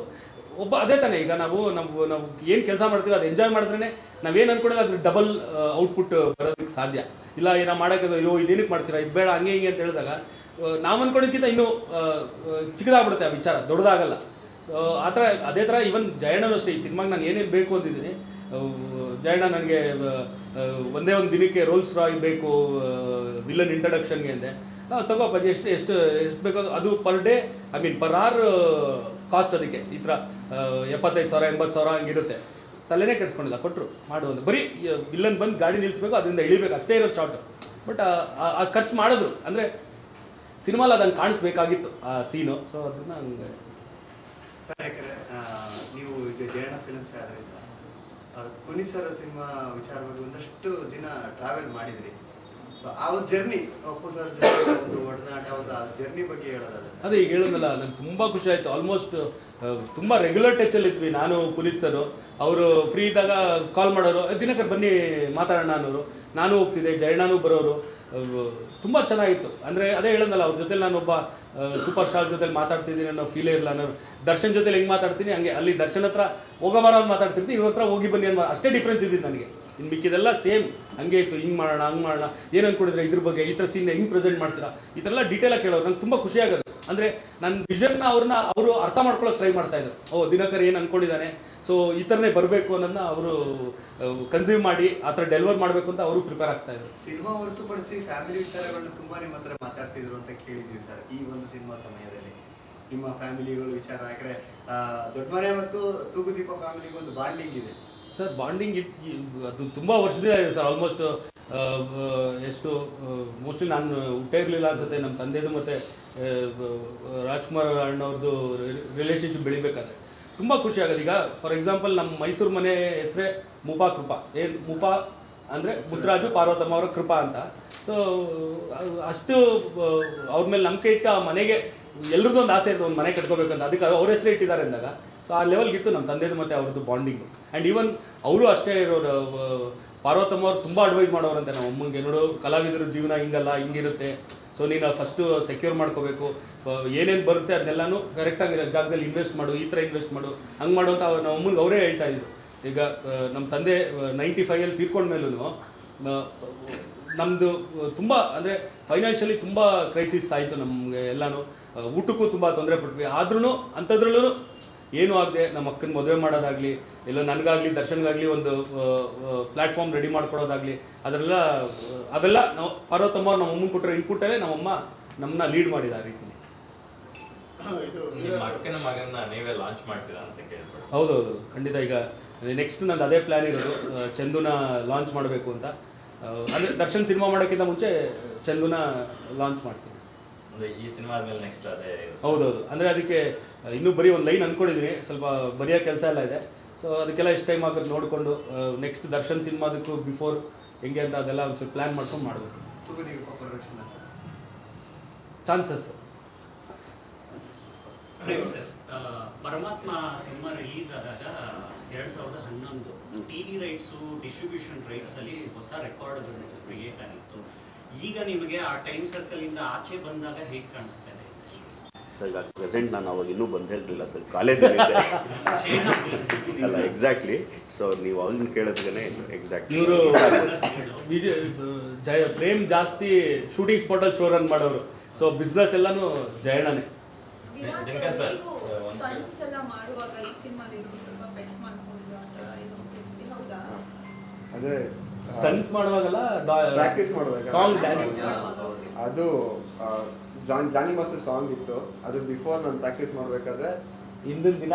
C: ಒಬ್ಬ ಅದೇ ತಾನೇ, ಈಗ ನಾವು ಏನು ಕೆಲಸ ಮಾಡ್ತೀವಿ ಅದು ಎಂಜಾಯ್ ಮಾಡಿದ್ರೆ ನಾವೇನು ಅಂದ್ಕೊಂಡಿದ್ರೆ ಅದ್ರ ಡಬಲ್ ಔಟ್ಪುಟ್ ಬರೋದಕ್ಕೆ ಸಾಧ್ಯ ಇಲ್ಲ. ಏನೋ ಮಾಡೋಕ್ಕೆ ಅಯ್ಯೋ ಇದೇನಕ್ಕೆ ಮಾಡ್ತೀರಾ, ಇದು ಬೇಡ, ಹಂಗೆ ಹಿಂಗೆ ಅಂತ ಹೇಳಿದಾಗ ನಾವು ಅಂದ್ಕೊಂಡಿದ್ದಕ್ಕಿಂತ ಇನ್ನೂ ಚಿಕ್ಕದಾಗ್ಬಿಡುತ್ತೆ ಆ ವಿಚಾರ, ದೊಡ್ಡದಾಗಲ್ಲ. ಆ ಥರ ಅದೇ ಥರ ಇವನ್ ಜಯಣ್ಣನೂ ಅಷ್ಟೇ. ಈ ಸಿನಿಮಾಗೆ ನಾನು ಏನೇನು ಬೇಕು ಅಂತಿದ್ದೀನಿ, ಜಯಣ್ಣ ನನಗೆ ಒಂದೇ ಒಂದು ದಿನಕ್ಕೆ ರೋಲ್ಸ್ ರಾಯ್ ಬೇಕು ವಿಲನ್ ಇಂಟ್ರಡಕ್ಷನ್ಗೆ ಅಂದೆ. ತಗೋಪ್ಪ ಎಷ್ಟು ಎಷ್ಟು ಎಷ್ಟು ಬೇಕೋ ಅದು per day I mean per hour cost ಅದಕ್ಕೆ ಈ ಥರ 75,000 80,000 ಹಂಗಿರುತ್ತೆ. ತಲೆನೇ ಕೆಡಿಸ್ಕೊಂಡಿಲ್ಲ, ಕೊಟ್ಟರು ಮಾಡುವುದು. ಬರೀ ವಿಲ್ಲನ್ ಬಂದು ಗಾಡಿ ನಿಲ್ಲಿಸ್ಬೇಕು, ಅದರಿಂದ ಇಳಿಬೇಕು ಅಷ್ಟೇ ಇರೋ ಶಾರ್ಟ್. ಬಟ್ ಆ ಖರ್ಚು ಮಾಡಿದ್ರು ಅಂದರೆ ಸಿನಿಮಾಲ್ ಅದಂಗೆ ಕಾಣಿಸ್ಬೇಕಾಗಿತ್ತು ಆ ಸೀನು. ಸೊ ಅದನ್ನ ಹಂಗೆ
E: ಸರ್, ಯಾಕಂದ್ರೆ ನೀವು ಇದು ಜಯಣ್ಣ ಫಿಲ್ಮ್ಸ್ ಆದ್ರಿಂದ ಪುನೀತ್ ಸರ್ ಸಿನಿಮಾ ವಿಚಾರವಾಗಿ ಒಂದಷ್ಟು ದಿನ ಟ್ರಾವೆಲ್ ಮಾಡಿದ್ರಿ. ಸೊ ಆ ಒಂದು ಜರ್ನಿ, ಅಪ್ಪು ಸರ್ ಜೊತೆ ಒಂದು ಒಡನಾಟ, ಒಂದು ಆ ಜರ್ನಿ ಬಗ್ಗೆ ಹೇಳೋದಾದ್ರೆ
C: ಅದೇ ಈಗ ಹೇಳಿದ್ನಲ್ಲ, ನಂಗೆ ತುಂಬ ಖುಷಿ ಆಯಿತು. ಆಲ್ಮೋಸ್ಟ್ ತುಂಬ ರೆಗ್ಯುಲರ್ ಟಚಲ್ಲಿ ಇದ್ವಿ ನಾನು ಪುನೀತ್ ಸರು. ಅವರು ಫ್ರೀ ಇದ್ದಾಗ ಕಾಲ್ ಮಾಡೋರು, ದಿನಕ್ಕೆ ಬನ್ನಿ ಮಾತಾಡೋಣ ಅನ್ನೋರು. ನಾನು ಹೋಗ್ತಿದ್ದೆ, ಜಯಣ್ಣನೂ ಬರೋರು. ತುಂಬ ಚೆನ್ನಾಗಿತ್ತು. ಅಂದರೆ ಅದೇ ಹೇಳಿದ್ನಲ್ಲ, ಅವ್ರ ಜೊತೆ ನಾನೊಬ್ಬ ಸೂಪರ್ ಸ್ಟಾರ್ ಜೊತೆ ಮಾತಾಡ್ತಿದ್ದೀನಿ ಅನ್ನೋ ಫೀಲೇ ಇರಲ್ಲ. ನಾನು ದರ್ಶನ್ ಜೊತೆ ಹೆಂಗೆ ಮಾತಾಡ್ತೀನಿ ಹಂಗೆ ಅಲ್ಲಿ ದರ್ಶನ್ ಹತ್ರ ಹೋಗೋಬಾರ ಅಂತ ಮಾತಾಡ್ತಿರ್ತೀನಿ, ಇವ್ರ ಹತ್ರ ಹೋಗಿ ಬನ್ನಿ ಅನ್ನೋ ಅಷ್ಟೇ ಡಿಫ್ರೆನ್ಸ್ ಇದ್ದಿದ್ದು ನನಗೆ. ಇನ್ನು ಮಿಕ್ಕಿದೆಲ್ಲ ಸೇಮ್ ಹಂಗೆ ಇತ್ತು. ಹಿಂಗೆ ಮಾಡೋಣ ಹಂಗೆ ಮಾಡೋಣ, ಏನು ಅಂದ್ಕೊಂಡಿದ್ರೆ ಇದ್ರ ಬಗ್ಗೆ, ಈ ಥರ ಸೀನ್ ಹೆಂಗೆ ಪ್ರೆಸೆಂಟ್ ಮಾಡ್ತೀರಾ, ಈ ಥರ ಎಲ್ಲ ಡೀಟೇಲಾಗಿ ಕೇಳೋರು. ನಂಗೆ ತುಂಬ ಖುಷಿ ಆಗೋದು. ಅಂದರೆ ನನ್ನ ವಿಷನ್ನ ಅವರು ಅರ್ಥ ಮಾಡ್ಕೊಳ್ಳೋಕೆ ಟ್ರೈ ಮಾಡ್ತಾ ಇದ್ರು. ದಿನಕರ್ ಏನು ಅಂದ್ಕೊಂಡಿದ್ದಾನೆ, ಸೊ ಈ ಥರನೇ ಬರಬೇಕು ಅನ್ನೋದನ್ನ ಅವರು ಕನ್ಸ್ಯೂಮ್ ಮಾಡಿ ಆ ಥರ ಡೆಲಿವರ್ ಮಾಡಬೇಕು ಅಂತ ಅವರು ಪ್ರಿಪೇರ್ ಆಗ್ತಾ ಇದ್ರು.
E: ಸಿನಿಮಾ ಹೊರತುಪಡಿಸಿ ಫ್ಯಾಮಿಲಿ ವಿಚಾರಗಳನ್ನ ತುಂಬಾ ನಿಮ್ಮ ಹತ್ರ ಮಾತಾಡ್ತಿದ್ರು ಅಂತ ಕೇಳಿದ್ವಿ ಸರ್. ಈ ಒಂದು ಸಿನಿಮಾ ಸಮಯದಲ್ಲಿ ನಿಮ್ಮ ಫ್ಯಾಮಿಲಿಗಳು ವಿಚಾರ, ಯಾಕಂದ್ರೆ ದೊಡ್ಡ ಮನೆ ಮತ್ತು ತೂಗುದೀಪ ಫ್ಯಾಮಿಲಿಗೆ ಒಂದು ಬಾಂಡಿಂಗ್ ಇದೆ
C: ಸರ್. ಬಾಂಡಿಂಗ್ ಅದು ತುಂಬ ವರ್ಷದಿಂದ ಇದೆ ಸರ್. ಆಲ್ಮೋಸ್ಟ್ ಎಷ್ಟು ಮೋಸ್ಟ್ಲಿ ನಾನು ಹುಟ್ಟೇ ಇರಲಿಲ್ಲ ಅನ್ಸುತ್ತೆ ನಮ್ಮ ತಂದೆದು ಮತ್ತು ರಾಜ್ಕುಮಾರ್ ಅಣ್ಣವ್ರದ್ದು ರಿಲೇಷನ್ಶಿಪ್ ಬೆಳಿಬೇಕಾದ್ರೆ ತುಂಬ ಖುಷಿ ಆಗೋದು. ಈಗ ಫಾರ್ ಎಕ್ಸಾಂಪಲ್ ನಮ್ಮ ಮೈಸೂರು ಮನೆ ಹೆಸರೇ ಮುಪಾ ಕೃಪಾ. ಏನು ಮುಪಾ ಅಂದರೆ ಮುದ್ರಾಜು ಪಾರ್ವತಮ್ಮ ಅವರ ಕೃಪಾ ಅಂತ. ಸೊ ಅಷ್ಟು ಅವ್ರ ಮೇಲೆ ನಂಬಿಕೆ ಇಟ್ಟು ಆ ಮನೆಗೆ ಎಲ್ರಿಗೂ ಒಂದು ಆಸೆ ಇರ್ತದೆ, ಒಂದು ಮನೆ ಕಟ್ಕೋಬೇಕಂತ. ಅದಕ್ಕೆ ಅವ್ರ ಹೆಸರೇ ಇಟ್ಟಿದ್ದಾರೆ ಅಂದಾಗ ಸೊ ಆ ಲೆವೆಲ್ಗಿತ್ತು ನಮ್ಮ ತಂದೆದು ಮತ್ತು ಅವ್ರದ್ದು ಬಾಂಡಿಂಗು. ಆ್ಯಂಡ್ ಈವನ್ ಅವರು ಅಷ್ಟೇ ಇರೋರು. ಪಾರ್ವತಮ್ಮ ಅವ್ರು ತುಂಬ ಅಡ್ವೈಸ್ ಮಾಡೋರಂತೆ ನಮ್ಮ ಅಮ್ಮಂಗೆ, ನೋಡು ಕಲಾವಿದರ ಜೀವನ ಹಿಂಗಲ್ಲ, ಹಿಂಗಿರುತ್ತೆ. ಸೊ ನೀನು ಫಸ್ಟು ಸೆಕ್ಯೂರ್ ಮಾಡ್ಕೋಬೇಕು, ಏನೇನು ಬರುತ್ತೆ ಅದನ್ನೆಲ್ಲನೂ ಕರೆಕ್ಟಾಗಿ ಜಾಗದಲ್ಲಿ ಇನ್ವೆಸ್ಟ್ ಮಾಡು, ಈ ಥರ ಇನ್ವೆಸ್ಟ್ ಮಾಡು, ಹಂಗೆ ಮಾಡು ಅಂತ ನಮ್ಮ ಅಮ್ಮಂಗೆ ಅವರೇ ಹೇಳ್ತಾ ಇದ್ರು. ಈಗ ನಮ್ಮ ತಂದೆ 95 ತೀರ್ಕೊಂಡ್ಮೇಲೂ ನಮ್ಮದು ತುಂಬ ಅಂದರೆ ಫೈನಾನ್ಷಿಯಲಿ ತುಂಬ ಕ್ರೈಸಿಸ್ ಆಯಿತು ನಮಗೆ ಎಲ್ಲನೂ. ಊಟಕ್ಕೂ ತುಂಬ ತೊಂದರೆ ಪಟ್ವಿ. ಆದ್ರೂ ಅಂಥದ್ರಲ್ಲೂ ಏನೂ ಆಗದೆ ನಮ್ಮ ಅಕ್ಕನ ಮದುವೆ ಮಾಡೋದಾಗಲಿ, ಎಲ್ಲೋ ನನಗಾಗಲಿ ದರ್ಶನ್ಗಾಗಲಿ ಒಂದು ಪ್ಲ್ಯಾಟ್ಫಾರ್ಮ್ ರೆಡಿ ಮಾಡ್ಕೊಡೋದಾಗಲಿ, ಅವೆಲ್ಲ ನಾವು ಪಾರ್ವತಮ್ಮ ಅವ್ರು ನಮ್ಮ ಅಮ್ಮನ ಕೊಟ್ಟರೆ ಇನ್ಪುಟ್ಟಲ್ಲೇ ನಮ್ಮಮ್ಮ ನಮ್ಮನ್ನ ಲೀಡ್ ಮಾಡಿದ ಆ ರೀತಿ.
F: ನಿಮ್ಮ ಅಕ್ಕನ ಮಗನ್ನ ನೀವೇ ಲಾಂಚ್ ಮಾಡ್ತೀರಾ ಅಂತ ಕೇಳ್ಬೋದು.
C: ಹೌದೌದು, ಖಂಡಿತ. ಈಗ ನೆಕ್ಸ್ಟ್ ನಂದು ಅದೇ ಪ್ಲ್ಯಾನ್ ಇರೋದು, ಚಂದುನ ಲಾಂಚ್ ಮಾಡಬೇಕು ಅಂತ. ಅಂದರೆ ದರ್ಶನ್ ಸಿನಿಮಾ ಮಾಡೋಕ್ಕಿಂತ ಮುಂಚೆ ಚಂದುನ ಲಾಂಚ್ ಮಾಡ್ತೀನಿ.
F: ಅಂದರೆ ಈ ಸಿನಿಮಾ ಆದಮೇಲೆ ನೆಕ್ಸ್ಟ್ ಅದೇ.
C: ಹೌದೌದು, ಅಂದರೆ ಅದಕ್ಕೆ ಇನ್ನೂ ಬರೀ ಒಂದು ಲೈನ್ ಅಂದ್ಕೊಂಡಿದ್ದೀನಿ, ಸ್ವಲ್ಪ ಬರೆಯೋ ಕೆಲಸ ಎಲ್ಲ ಇದೆ. ಸೊ ಅದಕ್ಕೆಲ್ಲ ಎಷ್ಟು ಟೈಮ್ ಆಗುತ್ತೆ ನೋಡಿಕೊಂಡು ನೆಕ್ಸ್ಟ್ ದರ್ಶನ್ ಸಿನಿಮಾದಕ್ಕೂ ಬಿಫೋರ್ ಹೆಂಗೆ ಅಂತ ಅದೆಲ್ಲ ಒಂಚೂರು ಪ್ಲ್ಯಾನ್ ಮಾಡ್ಕೊಂಡು ಮಾಡಬೇಕು. ಚಾನ್ಸಸ್
H: ಸರ್, ಪರಮಾತ್ಮ ಸಿನಿಮಾ ರಿಲೀಸ್ ಆದಾಗ 2011 ಟಿವಿ ರೈಟ್ಸು ಡಿಸ್ಟ್ರಿಬ್ಯೂಷನ್ ರೈಟ್ಸ್ ಅಲ್ಲಿ ಹೊಸ ರೆಕಾರ್ಡ್ಗಳು ಕ್ರಿಯೇಟ್ ಆಗಿತ್ತು. ಈಗ ನಿಮಗೆ ಆ ಟೈಮ್ ಸರ್ಕಲ್ ಇಂದ ಆಚೆ ಬಂದಾಗ ಹೇಗೆ ಕಾಣಿಸ್ತಾ ಇದೆ
D: ಸರ್? ಈಗ ಪ್ರೆಸೆಂಟ್ ನಾನು ಅವಾಗ ಇನ್ನೂ ಬಂದೇ ಇರಲಿಲ್ಲ ಸರ್, ಕಾಲೇಜಲ್ಲಿದ್ದೆ ಅಲ್ಲ. ಎಕ್ಸಾಕ್ಟ್ಲಿ. ಸೊ ನೀವು ಅವ್ರನ್ನ ಕೇಳಿದ್ರೇ ಎಕ್ಸಾಕ್ಟ್ಲಿ
C: ಇವರು ಪ್ರೇಮ್ ಜಾಸ್ತಿ ಶೂಟಿಂಗ್ ಸ್ಪಾಟಲ್ಲಿ ಶೋ ರನ್ ಮಾಡೋರು. ಸೊ ಬಿಸ್ನೆಸ್ ಎಲ್ಲನೂ ಜಯಣ್ಣನೇ.
G: ಸ್ಟಂಟ್ಸ್ ಎಲ್ಲ ಮಾಡುವಾಗ ಈ ಸಿನಿಮಾದಲ್ಲಿ ಒಂದು ಸ್ವಲ್ಪ ಬೆಟ್ ಮಾಡ್ಕೊಂಡಿದ್ರು ಅಂತ ಹೌದಾ?
B: ಅದೇ
C: ಸ್ಟಂಟ್ಸ್ ಮಾಡುವಾಗಲ್ಲ,
B: ಪ್ರಾಕ್ಟೀಸ್ ಮಾಡುವಾಗ
C: ಸಾಂಗ್ ಡ್ಯಾನ್ಸ್.
B: ಅದು ಜಾನಿ ಮಾಸ್ಟರ್ ಸಾಂಗ್ ಇತ್ತು. ಅದು ಬಿಫೋರ್ ನಾನು ಪ್ರಾಕ್ಟೀಸ್ ಮಾಡಬೇಕಾದ್ರೆ
C: ಹಿಂದಿನ ದಿನ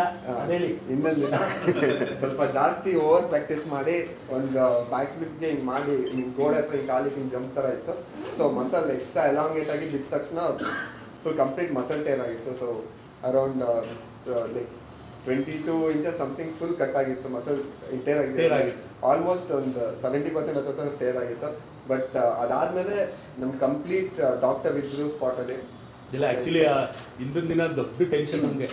B: ಸ್ವಲ್ಪ ಜಾಸ್ತಿ ಓವರ್ ಪ್ರಾಕ್ಟೀಸ್ ಮಾಡಿ ಒಂದು ಬ್ಯಾಕ್ ಫ್ಲಿಪ್ಗೆ ಹಿಂಗೆ ಮಾಡಿ ಹಿಂಗೆ ಗೋಡೆ ಹತ್ರ ಹಿಂಗೆ ಕಾಲಿಗೆ ಹಿಂಗೆ ಜಂಪ್ ಥರ ಇತ್ತು. ಸೊ ಮಸಲ್ ಎಕ್ಸ್ಟ್ರಾ ಎಲಾಂಗೇಟ್ ಆಗಿ ಬಿದ್ದ ತಕ್ಷಣ ಫುಲ್ ಕಂಪ್ಲೀಟ್ ಮಸಲ್ ಟೇರ್ ಆಗಿತ್ತು. So around like 22 inches something full cut ಆಗಿತ್ತು, ಮಸಲ್ ಟೇರ್ ಆಗಿತ್ತು. ಆಲ್ಮೋಸ್ಟ್ ಒಂದು 70% ಹತ್ರ ಟೇರ್ ಆಗಿತ್ತು. ಬಟ್ ಅದಾದಮೇಲೆ ನಮ್ಮ ಕಂಪ್ಲೀಟ್ ಡಾಕ್ಟರ್ ಇದ್ರು ಸ್ಪಾಟಲ್ಲಿ.
C: ಇಲ್ಲ, ಆ್ಯಕ್ಚುಲಿ ಹಿಂದಿನ ದಿನ ದೊಡ್ಡ ಟೆನ್ಷನ್ ನಮಗೆ.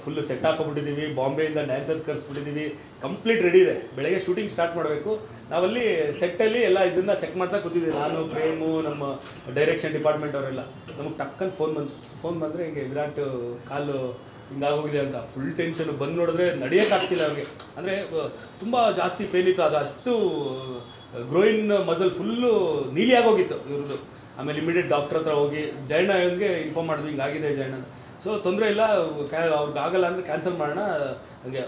C: ಫುಲ್ ಸೆಟ್ ಹಾಕೊಬಿಟ್ಟಿದ್ದೀವಿ, ಬಾಂಬೆಯಿಂದ ಡ್ಯಾನ್ಸರ್ಸ್ ಕರೆಸ್ಬಿಟ್ಟಿದ್ದೀವಿ, ಕಂಪ್ಲೀಟ್ ರೆಡಿ ಇದೆ. ಬೆಳಗ್ಗೆ ಶೂಟಿಂಗ್ ಸ್ಟಾರ್ಟ್ ಮಾಡಬೇಕು. ನಾವಲ್ಲಿ ಸೆಟ್ಟಲ್ಲಿ ಎಲ್ಲ ಇದನ್ನ ಚೆಕ್ ಮಾಡ್ತಾ ಕೂತಿದ್ದೀವಿ, ನಾನು, ಪ್ರೇಮು, ನಮ್ಮ ಡೈರೆಕ್ಷನ್ ಡಿಪಾರ್ಟ್ಮೆಂಟ್ ಅವರೆಲ್ಲ. ನಮಗೆ ಟಕ್ಕನ್ ಫೋನ್ ಬಂದರೆ ಹಿಂಗೆ ವಿರಾಟ್ ಕಾಲು ಹಿಂಗಾಗೋಗಿದೆ ಅಂತ. Full tension. ಬಂದು ನೋಡಿದ್ರೆ ನಡೆಯೋಕ್ಕಾಗ್ತಿಲ್ಲ ಅವ್ರಿಗೆ. ಅಂದರೆ ತುಂಬ ಜಾಸ್ತಿ ಪೇನ್ ಇತ್ತು. ಅದು ಅಷ್ಟು ಗ್ರೋಯಿನ್ ಮಸಲ್ ಫುಲ್ಲು ನೀಲಿ ಆಗೋಗಿತ್ತು ಇವ್ರದ್ದು. ಆಮೇಲೆ ಇಮಿಡಿಯೇಟ್ ಡಾಕ್ಟರ್ ಹತ್ರ ಹೋಗಿ ಜಯಣ್ಣ ಇವ್ರಿಗೆ ಇನ್ಫಾರ್ಮ್ ಮಾಡಿದ್ವಿ, ಹಿಂಗಾಗಿದೆ ಜಯಣ್ಣ. ಸೊ ತೊಂದರೆ ಇಲ್ಲ, ಅವ್ರಿಗೆ ಆಗಲ್ಲ ಅಂದರೆ ಕ್ಯಾನ್ಸಲ್ ಮಾಡೋಣ. ಹಾಗೆ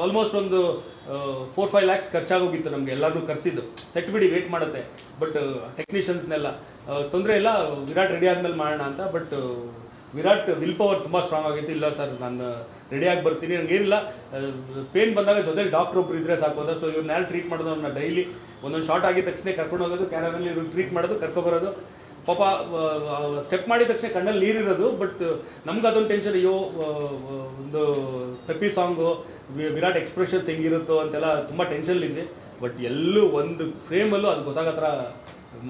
C: ಆಲ್ಮೋಸ್ಟ್ ಒಂದು 4-5 ಲ್ಯಾಕ್ಸ್ ಖರ್ಚಾಗೋಗಿತ್ತು ನಮಗೆ ಎಲ್ಲರೂ ಕರೆಸಿದ್ದು. ಸೆಟ್ ಬಿಡಿ ವೇಟ್ ಮಾಡುತ್ತೆ, ಬಟ್ ಟೆಕ್ನಿಷಿಯನ್ಸ್ನೆಲ್ಲ ತೊಂದರೆ ಇಲ್ಲ, ವಿರಾಟ್ ರೆಡಿ ಆದಮೇಲೆ ಮಾಡೋಣ ಅಂತ. ಬಟ್ ವಿರಾಟ್ ವಿಲ್ ಪವರ್ ತುಂಬ ಸ್ಟ್ರಾಂಗ್ ಆಗಿತ್ತು. ಇಲ್ಲ ಸರ್ ನಾನು ರೆಡಿಯಾಗಿ ಬರ್ತೀನಿ, ನನಗೇನಿಲ್ಲ, ಪೇನ್ ಬಂದಾಗ ಜೊತೆಲಿ ಡಾಕ್ಟ್ರ್ ಒಬ್ರು ಇದ್ದರೆ ಸಾಕೋದ. ಸೊ ಇವ್ರನ್ನ ಯಾರು ಟ್ರೀಟ್ ಮಾಡೋದು, ಅವ್ರನ್ನ ಡೈಲಿ ಒಂದೊಂದು ಶಾರ್ಟ್ ಆಗಿದ ತಕ್ಷಣ ಕರ್ಕೊಂಡು ಹೋಗೋದು, ಕ್ಯಾರಲ್ಲಿ ಇವ್ರು ಟ್ರೀಟ್ ಮಾಡೋದು, ಕರ್ಕೊಬರೋದು. ಪಾಪ ಸ್ಟೆಪ್ ಮಾಡಿದ ತಕ್ಷಣ ಕಣ್ಣಲ್ಲಿ ನೀರಿರೋದು. ಬಟ್ ನಮ್ಗೆ ಅದೊಂದು ಟೆನ್ಷನ್, ಅಯ್ಯೋ ಒಂದು ಪೆಪ್ಪಿ ಸಾಂಗು, ವಿರಾಟ್ ಎಕ್ಸ್ಪ್ರೆಷನ್ಸ್ ಹೆಂಗಿರುತ್ತೋ ಅಂತೆಲ್ಲ ತುಂಬ ಟೆನ್ಷನ್ಲಿದ್ವಿ. ಬಟ್ ಎಲ್ಲೂ ಒಂದು ಫ್ರೇಮಲ್ಲೂ ಅದು ಗೊತ್ತಾಗೋ ಥರ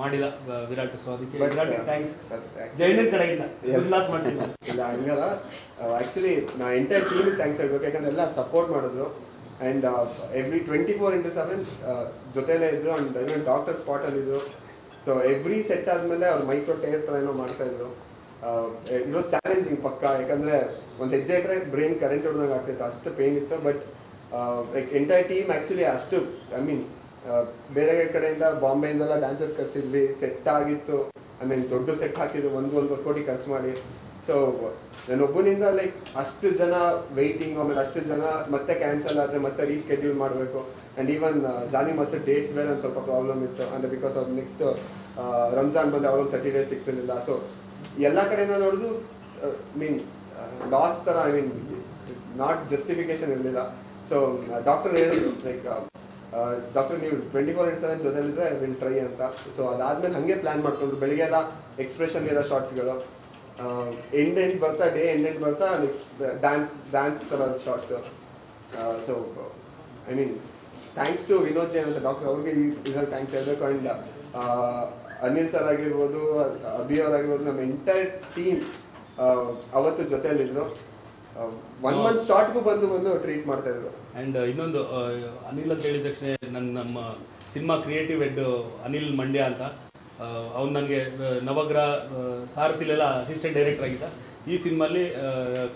C: ಮಾಡಿದ ವಿರಾಟ್. ಸೊ ಅದಕ್ಕೆ ವಿರಾಟ್ ಥ್ಯಾಂಕ್ಸ್ ಜೈನನ್ ಕಡೆಯಿಂದ ಲಾಸ್ ಮಾಡ್ತೀನಿ.
B: ಇಲ್ಲ ಹಂಗಲ್ಲ, ಆ್ಯಕ್ಚುಲಿ ನಾ ಎಂಟೈರ್ ಟೀಮಿಗೆ ಥ್ಯಾಂಕ್ಸ್ ಹೇಳ್ಬೇಕು, ಯಾಕಂದ್ರೆ ಎಲ್ಲ ಸಪೋರ್ಟ್ ಮಾಡಿದ್ರು. ಆ್ಯಂಡ್ ಎವ್ರಿ 24/7 ಜೊತೆಲೇ ಇದ್ರು. ಆ್ಯಂಡ್ ಡಾಕ್ಟರ್ ಸ್ಪಾಟಲ್ಲಿದ್ದರು. ಸೊ ಎವ್ರಿ ಸೆಟ್ ಆದಮೇಲೆ ಅವ್ರು ಮೈಕ್ರೋ ಟೇರ್ ಥರ ಏನೋ ಮಾಡ್ತಾಯಿದ್ರು. ಇಟ್ ವಾಸ್ ಚಾಲೆಂಜಿಂಗ್ ಪಕ್ಕ, ಯಾಕಂದರೆ ಒಂದು ಹೆಜ್ಜೆ ಇಟ್ಟರೆ ಬ್ರೈನ್ ಕರೆಂಟ್ ಹೊಡೆದಂಗೆ ಆಗ್ತಿತ್ತು, ಅಷ್ಟು ಪೇನ್ ಇತ್ತು. But like entire team actually ಅಷ್ಟು, ಐ ಮೀನ್ ಬೇರೆ ಕಡೆಯಿಂದ ಬಾಂಬೆಯಿಂದೆಲ್ಲ ಡ್ಯಾನ್ಸರ್ಸ್ ಕರೆಸಿದ್ವಿ, ಸೆಟ್ ಆಗಿತ್ತು. ಐ ಮೀನ್ ದೊಡ್ಡ ಸೆಟ್ ಹಾಕಿದ್ರು, 1-1.5 ಕೋಟಿ ಖರ್ಚು ಮಾಡಿ. ಸೊ ನಾನೊಬ್ಬನಿಂದ ಲೈಕ್ ಅಷ್ಟು ಜನ ವೆಯ್ಟಿಂಗ್, ಆಮೇಲೆ ಅಷ್ಟು ಜನ ಮತ್ತೆ ಕ್ಯಾನ್ಸಲ್ ಆದರೆ ಮತ್ತೆ ರೀಸ್ಕೆಡ್ಯೂಲ್ ಮಾಡಬೇಕು. And even Jani master dates ಬೇರೆ ಒಂದು ಸ್ವಲ್ಪ ಪ್ರಾಬ್ಲಮ್ ಇತ್ತು, ಅಂದರೆ ಬಿಕಾಸ್ ಅವ್ರು ನೆಕ್ಸ್ಟ್ ರಂಜಾನ್ ಬಂದು ಅವ್ರಿಗೆ 30 days ಸಿಗ್ತಿರ್ಲಿಲ್ಲ. ಸೊ ಎಲ್ಲ ಕಡೆಯಿಂದ ನೋಡಿದ್ರು ಮೀನ್ ಲಾಸ್ ಥರ, ಐ ಮೀನ್ ನಾಟ್ ಜಸ್ಟಿಫಿಕೇಶನ್ ಇರಲಿಲ್ಲ. ಸೊ ಡಾಕ್ಟರ್ ಹೇಳಿದ್ರು ಲೈಕ್, ಡಾಕ್ಟರ್ ನೀವು 24/7 ಜೊತೆಲಿದ್ರೆ ವಿಲ್ ಟ್ರೈ ಅಂತ. ಸೊ ಅದಾದ್ಮೇಲೆ ಹಾಗೆ ಪ್ಲ್ಯಾನ್ ಮಾಡ್ಕೊಂಡ್ರು. ಬೆಳಿಗ್ಗೆ ಎಲ್ಲ ಎಕ್ಸ್ಪ್ರೆಷನ್ ಇರೋ ಶಾರ್ಟ್ಸ್ಗಳು, ಎಂಡ್ ಬರ್ತಾ ಡೇ ಎಂಡ್ ಬರ್ತಾ ಲೈಕ್ ಡ್ಯಾನ್ಸ್ ಥರ shorts. So I mean thanks to Vinod Jain ಅಂತ ಡಾಕ್ಟರ್, ಅವ್ರಿಗೆ ಇದ್ರಲ್ಲಿ ಥ್ಯಾಂಕ್ಸ್ ಹೇಳಬೇಕು. ಆ್ಯಂಡ್ ಅನಿಲ್ ಸರ್ ಆಗಿರ್ಬೋದು, ಅಭಿ ಅವರಾಗಿರ್ಬೋದು, ನಮ್ಮ ಎಂಟೈರ್ ಟೀಮ್ ಅವತ್ತು ಜೊತೆಯಲ್ಲಿದ್ರು. 1 month ಶಾರ್ಟ್ಗೂ ಬಂದು ಟ್ರೀಟ್ ಮಾಡ್ತಾ ಇದ್ರು.
C: ಆ್ಯಂಡ್ ಇನ್ನೊಂದು ಅನಿಲ್ ಅಂತ ಹೇಳಿದ ತಕ್ಷಣ ನಮ್ಮ cinema creative head Anil Mandya ಅಂತ, ಅವ್ನು ನನಗೆ ನವಗ್ರಹ ಸಾರಥಿಲೆಲ್ಲ ಅಸಿಸ್ಟೆಂಟ್ ಡೈರೆಕ್ಟರ್ ಆಗಿದ್ದ. ಈ ಸಿನಿಮಾಲಿ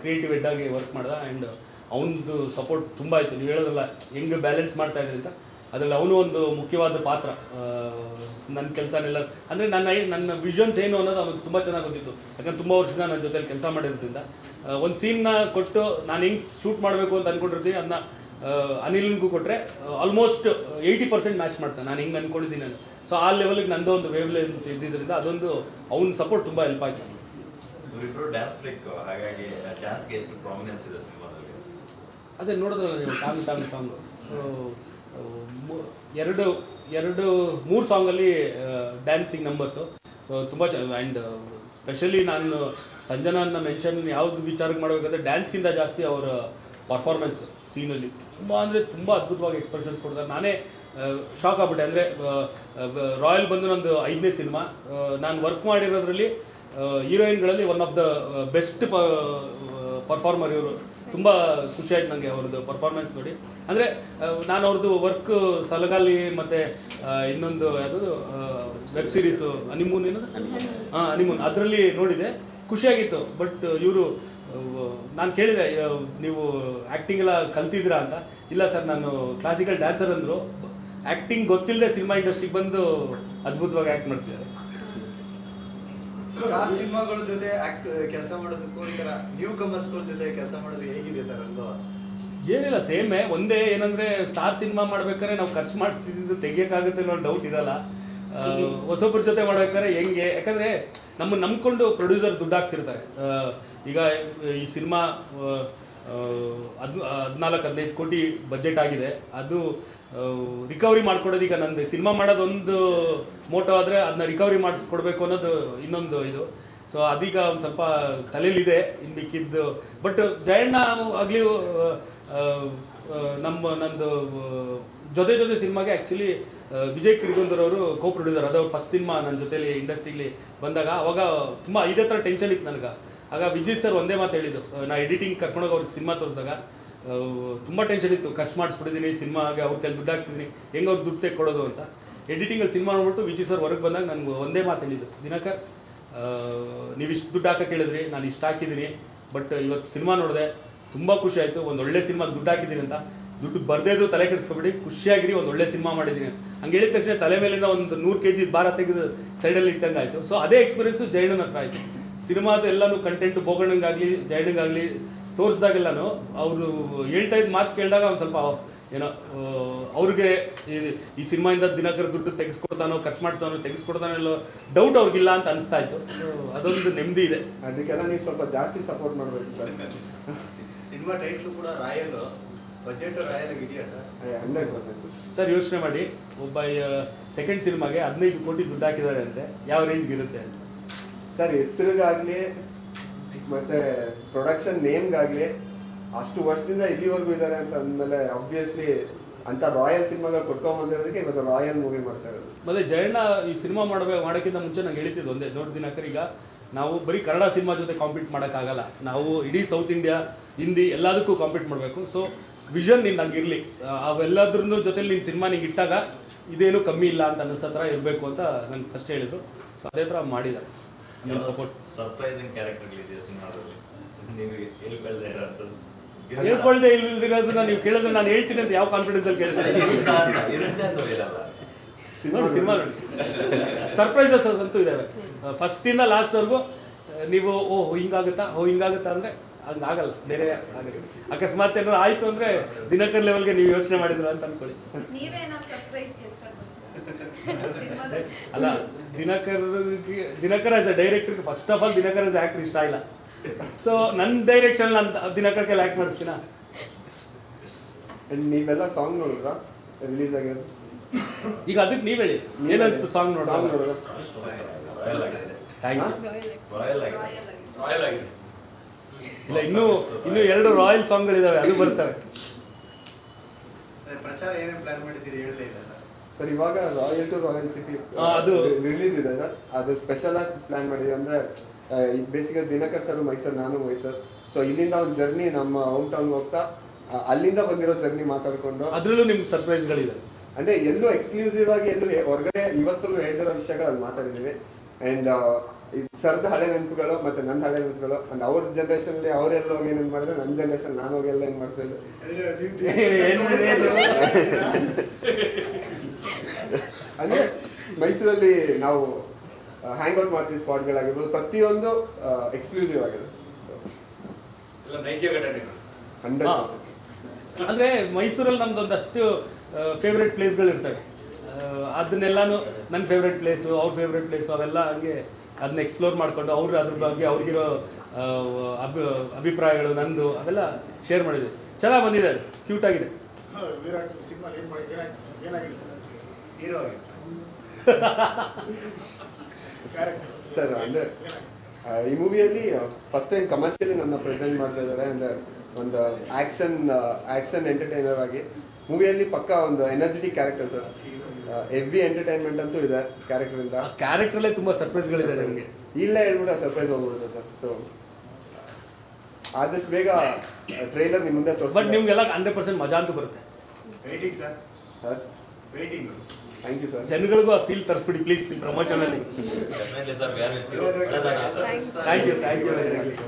C: ಕ್ರಿಯೇಟಿವ್ ಹೆಡ್ ಆಗಿ ವರ್ಕ್ ಮಾಡ್ದ. ಆ್ಯಂಡ್ ಅವನದು ಸಪೋರ್ಟ್ ತುಂಬ ಆಯಿತು. ನೀವು ಹೇಳೋದಲ್ಲ ಹೆಂಗೆ ಬ್ಯಾಲೆನ್ಸ್ ಮಾಡ್ತಾ ಇದ್ರಿ ಅಂತ, ಅದರಲ್ಲಿ ಅವನು ಒಂದು ಮುಖ್ಯವಾದ ಪಾತ್ರ. ನನ್ನ ಕೆಲಸನೆಲ್ಲ ಅಂದರೆ ನನ್ನ ವಿಷನ್ಸ್ ಏನು ಅನ್ನೋದು ಅವನಿಗೆ ತುಂಬ ಚೆನ್ನಾಗಿ ಗೊತ್ತಿತ್ತು. ಯಾಕಂದ್ರೆ ತುಂಬ ವರ್ಷದಿಂದ ನನ್ನ ಜೊತೆಲಿ ಕೆಲಸ ಮಾಡಿರೋದ್ರಿಂದ ಒಂದು ಸೀನ್ನ ಕೊಟ್ಟು ನಾನು ಹೆಂಗೆ ಶೂಟ್ ಮಾಡಬೇಕು ಅಂತ ಅಂದ್ಕೊಂಡಿರ್ತೀನಿ, ಅದನ್ನ ಅನಿಲ್ಗೂ ಕೊಟ್ಟರೆ ಆಲ್ಮೋಸ್ಟ್ 80% ಮ್ಯಾಚ್ ಮಾಡ್ತಾನೆ ನಾನು ಹೆಂಗೆ ಅಂದ್ಕೊಂಡಿದ್ದೀನಿ ನಾನು. ಸೊ ಆ ಲೆವೆಲ್ಗೆ ನಂದು ಒಂದು ವೇವ್ ಲೆಂತ್ ಇದ್ದಿದ್ದರಿಂದ ಅದೊಂದು ಅವ್ನ ಸಪೋರ್ಟ್ ತುಂಬ ಹೆಲ್ಪ್ ಆಯಿತು.
F: ಇಬ್ಬರು ಡ್ಯಾನ್ಸ್ ಟ್ರಿಕ್, ಹಾಗಾಗಿ ಡ್ಯಾನ್ಸ್ಗೆ ಎಷ್ಟು ಪ್ರಾಮಿನೆನ್ಸ್ ಇದೆ ಸಿನಿಮಾದಲ್ಲಿ?
C: ಅದೇ ನೋಡಿದ್ರಲ್ಲ ನೀವು, ಟಾಮಿ ಸಾಂಗು. ಸೊ 3 ಸಾಂಗಲ್ಲಿ ಡ್ಯಾನ್ಸಿಂಗ್ ನಂಬರ್ಸು. ಸೊ ತುಂಬ ಚೆನ್ನಾಗಿ. ಆ್ಯಂಡ್ ಸ್ಪೆಷಲಿ ನಾನು ಸಂಜನಾನ ಮೆನ್ಷನ್ ಯಾವ್ದು ವಿಚಾರಕ್ಕೆ ಮಾಡಬೇಕಂದ್ರೆ ಡ್ಯಾನ್ಸ್ಗಿಂತ ಜಾಸ್ತಿ ಅವರ ಪರ್ಫಾರ್ಮೆನ್ಸ್ ಸೀನಲ್ಲಿ ತುಂಬ ಅಂದರೆ ತುಂಬ ಅದ್ಭುತವಾಗಿ ಎಕ್ಸ್ಪ್ರೆಷನ್ಸ್ ಕೊಡ್ತಾರೆ. ನಾನೇ ಶಾಕ್ ಆಗ್ಬಿಟ್ಟೆ. ಅಂದರೆ ರಾಯಲ್ ಬಂದು ನಂದು 5ನೇ ಸಿನಿಮಾ. ನಾನು ವರ್ಕ್ ಮಾಡಿರೋದ್ರಲ್ಲಿ ಹೀರೋಯಿನ್ಗಳಲ್ಲಿ one of the best performer ಇವರು. ತುಂಬ ಖುಷಿ ಆಯ್ತು ನನಗೆ ಅವ್ರದ್ದು ಪರ್ಫಾರ್ಮೆನ್ಸ್ ನೋಡಿ. ಅಂದರೆ ನಾನು ಅವ್ರದ್ದು ವರ್ಕ್ ಸಲಗಾಲಿ ಮತ್ತು ಇನ್ನೊಂದು ಯಾವುದದು ವೆಬ್ ಸೀರೀಸು ಹನಿಮೂನ್ ಏನದು, ಹನಿಮೂನ್, ಅದರಲ್ಲಿ ನೋಡಿದೆ, ಖುಷಿಯಾಗಿತ್ತು. ಬಟ್ ಇವರು, ನಾನು ಕೇಳಿದೆ ನೀವು ಆ್ಯಕ್ಟಿಂಗ್ ಎಲ್ಲ ಕಲ್ತಿದ್ರಾ ಅಂತ. ಇಲ್ಲ ಸರ್ ನಾನು ಕ್ಲಾಸಿಕಲ್ ಡ್ಯಾನ್ಸರ್ ಅಂದರು. ಆ್ಯಕ್ಟಿಂಗ್ ಗೊತ್ತಿಲ್ಲದೆ ಸಿನಿಮಾ ಇಂಡಸ್ಟ್ರಿಗೆ ಬಂದು ಅದ್ಭುತವಾಗಿ ಆ್ಯಕ್ಟ್ ಮಾಡ್ತಿದ್ದಾರೆ.
E: ಸ್ಟಾರ್ ಸಿನಿಮಾಗಳ ಜೊತೆ ಕೆಲಸ ಮಾಡೋದಕ್ಕೂ ಈ ಥರ ನ್ಯೂ ಕಮರ್ಸ್ಗಳ ಜೊತೆ ಕೆಲಸ ಮಾಡೋದು ಹೇಗಿದೆ ಸರ್ ಅಲ್ವಾ?
C: ಏನಿಲ್ಲ, ಸೇಮೇ. ಒಂದೇ ಏನಂದರೆ ಸ್ಟಾರ್ ಸಿನಿಮಾ ಮಾಡ್ಬೇಕಾದ್ರೆ ನಾವು ಖರ್ಚು ಮಾಡಿಸಿದ್ದು ತೆಗಿಯೋಕ್ಕಾಗುತ್ತೆ ಅನ್ನೋ ಡೌಟ್ ಇರಲ್ಲ. ಹೊಸೊಬ್ಬರ ಜೊತೆ ಮಾಡ್ಬೇಕಾದ್ರೆ ಹೆಂಗೆ, ಯಾಕಂದರೆ ನಮ್ಮನ್ನು ನಂಬ್ಕೊಂಡು ಪ್ರೊಡ್ಯೂಸರ್ ದುಡ್ಡು ಹಾಕ್ತಿರ್ತಾರೆ. ಈಗ ಈ ಸಿನಿಮಾ 14-15 ಕೋಟಿ ಬಜೆಟ್ ಆಗಿದೆ. ಅದು ರಿಕವರಿ ಮಾಡ್ಕೊಡೋದು, ಈಗ ನಂದು ಸಿನಿಮಾ ಮಾಡೋದೊಂದು ಮೋಟೋ ಆದರೆ ಅದನ್ನ ರಿಕವರಿ ಮಾಡಿಸ್ಕೊಡ್ಬೇಕು ಅನ್ನೋದು ಇನ್ನೊಂದು ಇದು. ಸೊ ಅದೀಗ ಒಂದು ಸ್ವಲ್ಪ ತಲೆಯಲ್ಲಿದೆ ಇನ್ನು ಮಿಕ್ಕಿದ್ದು. ಬಟ್ ಜಯಣ್ಣ ಆಗಲಿ ನಂದು ಜೊತೆ ಸಿನಿಮಾಗೆ ಆ್ಯಕ್ಚುಲಿ ವಿಜಯ್ ಕಿರ್ಗುಂದರ್ ಅವರು ಕೋ ಪ್ರೊಡ್ಯೂಸರ್. ಅದು ಅವ್ರ ಫಸ್ಟ್ ಸಿನಿಮಾ ನನ್ನ ಜೊತೆಲಿ ಇಂಡಸ್ಟ್ರಿಲಿ ಬಂದಾಗ ಅವಾಗ ತುಂಬ ಇದೇ ಥರ ಟೆನ್ಷನ್ ಇತ್ತು ನನಗೆ. ಆಗ ವಿಜಯ್ ಸರ್ ಒಂದೇ ಮಾತು ಹೇಳಿದ್ದು, ನಾ ಎಡಿಟಿಂಗ್ ಕರ್ಕೊಂಡೋಗಿ ಅವ್ರಿಗೆ ಸಿನಿಮಾ ತೋರಿಸಿದಾಗ ತುಂಬ ಟೆನ್ಷನ್ ಇತ್ತು. ಖರ್ಚು ಮಾಡಿಸ್ಬಿಟ್ಟಿದ್ದೀನಿ ಸಿನಿಮಾಗೆ, ಅವ್ರ ಕೈಲಿ ದುಡ್ಡು ಹಾಕ್ತಿದ್ದೀನಿ, ಹೆಂಗೆ ಅವ್ರು ದುಡ್ಡು ತೆಕ್ಕೊಡೋದು ಅಂತ. ಎಡಿಟಿಂಗಲ್ಲಿ ಸಿನಿಮಾ ನೋಡ್ಬಿಟ್ಟು ವಿಜಯ್ ಸರ್ ಹೊರಗೆ ಬಂದಾಗ ನನಗೆ ಒಂದೇ ಮಾತು ಹೇಳಿದ್ದು, ದಿನಕರ್ ನೀವು ಇಷ್ಟು ದುಡ್ಡು ಹಾಕಕ್ಕೆ ಹೇಳಿದ್ರಿ, ನಾನು ಇಷ್ಟು ಹಾಕಿದ್ದೀನಿ, ಬಟ್ ಇವತ್ತು ಸಿನಿಮಾ ನೋಡಿದೆ, ತುಂಬ ಖುಷಿ ಆಯಿತು. ಒಂದು ಒಳ್ಳೆ ಸಿನಿಮಾಗೆ ದುಡ್ಡು ಹಾಕಿದ್ದೀನಿ ಅಂತ. ದುಡ್ಡು ಬರ್ದೇದು ತಲೆ ಕೆಡಿಸ್ಕೊಬಿಡಿ, ಖುಷಿಯಾಗಿರಿ, ಒಂದು ಒಳ್ಳೆ ಸಿನಿಮಾ ಮಾಡಿದ್ದೀನಿ ಹಂಗೆ ಹೇಳಿದ ತಕ್ಷಣ ತಲೆ ಮೇಲಿಂದ ಒಂದು 100 kg ಭಾರ ತೆಗೆದು ಸೈಡಲ್ಲಿ ಇಟ್ಟಂಗೆ ಆಯಿತು. ಸೊ ಅದೇ ಎಕ್ಸ್ಪೀರಿಯನ್ಸು ಜೈನನ ಹತ್ರ ಆಯಿತು. ಸಿನಿಮಾದ ಎಲ್ಲನೂ ಕಂಟೆಂಟ್ ಬೋಗಣ್ಣಂಗಾಗಲಿ ಜಯಣ್ಣಂಗಾಗಲಿ ತೋರಿಸಿದಾಗೆಲ್ಲನೂ ಅವರು ಹೇಳ್ತಾ ಇದ್ದ ಮಾತು ಕೇಳಿದಾಗ ಒಂದು ಸ್ವಲ್ಪ ಏನೋ ಅವ್ರಿಗೆ ಈ ಸಿನಿಮಾಯಿಂದ ದಿನಕರ ದುಡ್ಡು ತೆಗೆಸ್ಕೊಡ್ತಾನೋ ಖರ್ಚು ಮಾಡ್ತಾನೋ ತೆಗೆಸ್ಕೊಡ್ತಾನೋ ಎಲ್ಲೋ ಡೌಟ್ ಅವ್ರಿಗಿಲ್ಲ ಅಂತ ಅನಿಸ್ತಾ ಇತ್ತು. ಅದೊಂದು ನೆಮ್ಮದಿ ಇದೆ.
B: ಅದಕ್ಕೆಲ್ಲ ನೀವು ಸ್ವಲ್ಪ ಜಾಸ್ತಿ ಸಪೋರ್ಟ್ ಮಾಡಬೇಕು ಸರ್.
E: ಸಿನಿಮಾ ಟೈಟ್ಲು ಕೂಡ ರಾಯಲ್, ಬಜೆಟ್ ರಾಯಲ್ ಆಗಿದೆಯಾ ಸರ್?
B: 100%.
C: ಸರ್ ಯೋಚನೆ ಮಾಡಿ, ಒಬ್ಬ ಸೆಕೆಂಡ್ ಸಿನಿಮಾಗೆ 15 ಕೋಟಿ ದುಡ್ಡು ಹಾಕಿದ್ದಾರೆ ಅಂದರೆ ಯಾವ ರೇಂಜ್ಗೆ ಇರುತ್ತೆ ಅಂತ.
B: ಸರ್ ಹೆಸರಿಗಾಗಲಿ ಮತ್ತೆ ಪ್ರೊಡಕ್ಷನ್ ನೇಮ್ಗಾಗಲಿ ಅಷ್ಟು ವರ್ಷದಿಂದ ಇಲ್ಲಿವರೆಗೂ ಇದ್ದಾರೆ ಅಂತ ಅಂದಮೇಲೆ ಆಬ್ವಿಯಸ್ಲಿ ಅಂತ ರಾಯಲ್ ಸಿನಿಮಾಗಳು ಕೊಟ್ಕೊಂಡ್ಬಂದಿರೋದಕ್ಕೆ ಇವತ್ತು ರಾಯಲ್ ಮೂವಿ ಮಾಡ್ತಾ ಇರೋದು.
C: ಮತ್ತೆ ಜಯಣ್ಣ ಈ ಸಿನಿಮಾ ಮಾಡೋಕ್ಕಿಂತ ಮುಂಚೆ ನಂಗೆ ಹೇಳ್ತಿದ್ದು ಒಂದೇ, ನೋಡಿ ದಿನಕರ್, ಈಗ ನಾವು ಬರೀ ಕನ್ನಡ ಸಿನಿಮಾ ಜೊತೆ ಕಾಂಪೀಟ್ ಮಾಡೋಕ್ಕಾಗಲ್ಲ, ನಾವು ಇಡೀ ಸೌತ್ ಇಂಡಿಯಾ ಹಿಂದಿ ಎಲ್ಲದಕ್ಕೂ ಕಾಂಪೀಟ್ ಮಾಡಬೇಕು. ಸೊ ವಿಷನ್ ನಿನ್ನ ಹಂಗಿರಲಿ, ಅವೆಲ್ಲದ್ರ ಜೊತೆಲಿ ನಿನ್ನ ಸಿನಿಮಾ ನಿಂಗೆ ಇಟ್ಟಾಗ ಇದೇನು ಕಮ್ಮಿ ಇಲ್ಲ ಅಂತ ಅನ್ನಿಸೋ ಥರ ಇರಬೇಕು ಅಂತ ನಂಗೆ ಫಸ್ಟ್ ಹೇಳಿದರು. ಸೊ ಅದೇ ಥರ ಮಾಡಿದ್ದಾರೆ. ಸಪೋರ್ಟ್
F: ಸರ್ಪ್ರೈಸಿಂಗ್ ಕ್ಯಾರೆಕ್ಟರ್ಗಳಿದೆ ಸಿನಿಮಾದಲ್ಲಿ, ನೀವು ಎಲ್ಲಿ ಬೆಳೆದ ಇರೋಂಥದ್ದು
C: ಹೇಳ್ಕೊಳ್ದೆ ಇಲ್ದಿರೋದನ್ನ ನೀವು ಕೇಳಿದ್ರೆ ನಾನು ಹೇಳ್ತೀನಿ ಅಂತ ಯಾವ ಕಾನ್ಫಿಡೆನ್ಸ್ ಅಲ್ಲಿ ಕೇಳ್ತೀನಿ.
F: ಇರುತ್ತೆ ಅಂತ ಇರಲ್ಲ.
C: ನೋಡಿ ಸಿನಿಮಾ ನೋಡಿ, ಸರ್ಪ್ರೈಸಸ್ ಅಂತೂ ಇದ್ದಾವೆ. ಫಸ್ಟಿಂದ ಲಾಸ್ಟ್ವರೆಗೂ ನೀವು ಹಿಂಗಾಗುತ್ತಾ ಅಂದರೆ ಹಂಗಾಗಲ್ಲ, ಬೇರೆ ಆಗುತ್ತೆ. ಅಕಸ್ಮಾತ್ ಏನಾದ್ರು ಆಯಿತು ಅಂದರೆ ದಿನಕರ್ ಲೆವೆಲ್ಗೆ ನೀವು ಯೋಚನೆ ಮಾಡಿದ್ರು ಅಂತ ಅನ್ಕೊಳ್ಳಿ.
G: ನೀವೇನೋ ಸರ್ಪ್ರೈಸ್ ಗೆಸ್ಟ್ ಆಗ್ಬೋದು
C: ಅಲ್ಲ, ದಿನಕರ್ ಆಸ್ ಅ ಡೈರೆಕ್ಟರ್ಗೆ first of all Dinakar as actor ಇಷ್ಟ ಇಲ್ಲ. ಸೊ ನನ್ನ ಡೈರೆಕ್ಷನ್ ನಾನು ದಿನಕರ್ ಕೈಲಿ ಆ್ಯಕ್ಟ್ ಮಾಡಿಸ್ತೀನ.
B: ನೀವೆಲ್ಲ ಸಾಂಗ್ ನೋಡಿದ್ರಾ ರಿಲೀಸ್ ಆಗಿರೋದು?
C: ಈಗ ಅದಕ್ಕೆ ನೀವು ಹೇಳಿ, ಏನನ್ನಿಸ್ತು ಸಾಂಗ್ ನೋಡೋದು? Thank you.
F: ರಾಯಲ್ ಆಗಿದೆ.
C: ಇಲ್ಲ, ಇನ್ನೂ 2 ರಾಯಲ್ ಸಾಂಗ್ಗಳಿದಾವೆ, ಅದು ಬರ್ತವೆ.
E: ಪ್ರಚಾರ ಏನೇನು ಪ್ಲಾನ್ ಮಾಡಿದ್ದೀರಿ ಹೇಳಲೇ ಇಲ್ಲ
B: ಸರ್. ಇವಾಗ ರಾಯಲ್ ಟು ರಾಯಲ್ ಸಿಟಿ
C: ಅದು
B: ರಿಲೀಸ್ ಇದೆ ಸರ್. ಅದು ಸ್ಪೆಷಲ್ ಆಗಿ ಪ್ಲಾನ್ ಮಾಡಿದೆ. ಅಂದರೆ ಬೇಸಿಕಲಿ ದಿನಕರ್ ಸರ್ ಮೈಸೂರು, ನಾನು ಮೈಸೂರು. ಸೊ ಇಲ್ಲಿಂದ ಒಂದು ಜರ್ನಿ ನಮ್ಮ ಹೋಮ್ ಟೌನ್ಗೆ ಹೋಗ್ತಾ ಅಲ್ಲಿಂದ ಬಂದಿರೋ ಜರ್ನಿ ಮಾತಾಡ್ಕೊಂಡು,
C: ಅದರಲ್ಲೂ ನಿಮ್ಗೆ ಸರ್ಪ್ರೈಸ್ಗಳಿದೆ.
B: ಅಂದರೆ ಎಲ್ಲೂ ಎಕ್ಸ್ಕ್ಲೂಸಿವ್ ಆಗಿ ಎಲ್ಲೂ ಹೊರಗಡೆ ಇವತ್ತು ಹೇಳ್ತಿರೋ ವಿಷಯಗಳು ಅಲ್ಲಿ ಮಾತಾಡಿದ್ದೀವಿ. ಆ್ಯಂಡ್ ಸರ್ದ ಹಳೆ ನೆನಪುಗಳು ಮತ್ತು ನನ್ನ ಹಳೆ ನೆನಪುಗಳು, ಆ್ಯಂಡ್ ಅವ್ರ ಜನ್ರೇಷನಲ್ಲಿ ಅವರೆಲ್ಲ ಹೋಗಿ ಏನೇನು ಮಾಡಿದ್ರೆ ನನ್ನ ಜನ್ರೇಷನ್ ನಾನು ಹೋಗಿ ಎಲ್ಲ ಏನು ಮಾಡ್ತಾ ಇದ್ದೆ. ಅಂದರೆ ಮೈಸೂರಲ್ಲಿ ನಾವು ಹ್ಯಾಂಗ್ ಔಟ್ ಮಾಡ್ತೀವಿ, ಸ್ಪಾಟ್ಗಳಾಗಿರ್ಬೋದು, ಪ್ರತಿಯೊಂದು ಎಕ್ಸ್ಕ್ಲೂಸಿವ್ ಆಗಿದೆ.
C: ಎಲ್ಲ ನೈಜ ಘಟನೆಗಳು.
B: 100%.
C: ಅಂದರೆ ಮೈಸೂರಲ್ಲಿ ನಮ್ದೊಂದಷ್ಟು ಫೇವ್ರೆಟ್ ಪ್ಲೇಸ್ಗಳು ಇರ್ತವೆ. ಅದನ್ನೆಲ್ಲಾನು ನನ್ನ ಫೇವ್ರೆಟ್ ಪ್ಲೇಸು, ಅವ್ರ ಫೇವ್ರೆಟ್ ಪ್ಲೇಸು, ಅವೆಲ್ಲ ಹಂಗೆ ಅದನ್ನ ಎಕ್ಸ್ಪ್ಲೋರ್ ಮಾಡಿಕೊಂಡು ಅವ್ರು ಅದ್ರ ಬಗ್ಗೆ ಅವ್ರಿಗಿರೋ ಅಭಿಪ್ರಾಯಗಳು ನಂದು ಅವೆಲ್ಲ ಶೇರ್ ಮಾಡಿದ್ವಿ. ಚೆನ್ನಾಗಿ ಬಂದಿದೆ, ಕ್ಯೂಟ್ ಆಗಿದೆ.
E: ಹೀರೋ ಆಗಿ
B: ಸರ್ ಅಂದರೆ ಈ ಮೂವಿಯಲ್ಲಿ ಫಸ್ಟ್ ಟೈಮ್ ಕಮರ್ಷಿಯಲಿ ನನ್ನ ಪ್ರೆಸೆಂಟ್ ಮಾಡ್ತಾ ಇದ್ದಾರೆ. ಅಂದರೆ ಒಂದು ಆ್ಯಕ್ಷನ್ ಎಂಟರ್ಟೈನರ್ ಆಗಿ ಮೂವಿಯಲ್ಲಿ ಪಕ್ಕ ಒಂದು energetic character sir. Heavy entertainment ಅಂತೂ ಇದೆ ಕ್ಯಾರೆಕ್ಟರಿಂದ.
C: ಕ್ಯಾರೆಕ್ಟ್ರಲ್ಲೇ ತುಂಬ ಸರ್ಪ್ರೈಸ್ಗಳಿದೆ ನಿಮಗೆ.
B: ಇಲ್ಲ ಹೇಳ್ಬಿಟ್ಟು ಸರ್ಪ್ರೈಸ್ ಹೋಗ್ಬಿಡುತ್ತೆ ಸರ್. ಸೊ ಆದಷ್ಟು ಬೇಗ ಟ್ರೈಲರ್ ನಿಮ್ಮ ಮುಂದೆ ತೋರಿಸಿ.
C: ಬಟ್ ನಿಮ್ಗೆಲ್ಲ 100% ಮಜಾ ಅಂತೂ ಬರುತ್ತೆ.
E: Waiting sir,
B: sir
E: waiting.
B: Thank you sir.
C: ಜನಗಳಿಗೂ ಆ ಫೀಲ್ ತರಿಸ್ಬಿಡಿ ಪ್ಲೀಸ್ ನಿಮ್ಮ ಪ್ರಮೋಷನಲ್ಲಿ.
F: Definitely sir, we are with you. ಒಳ್ಳೆದಾಗಲಿ sir.
C: Thank you very much.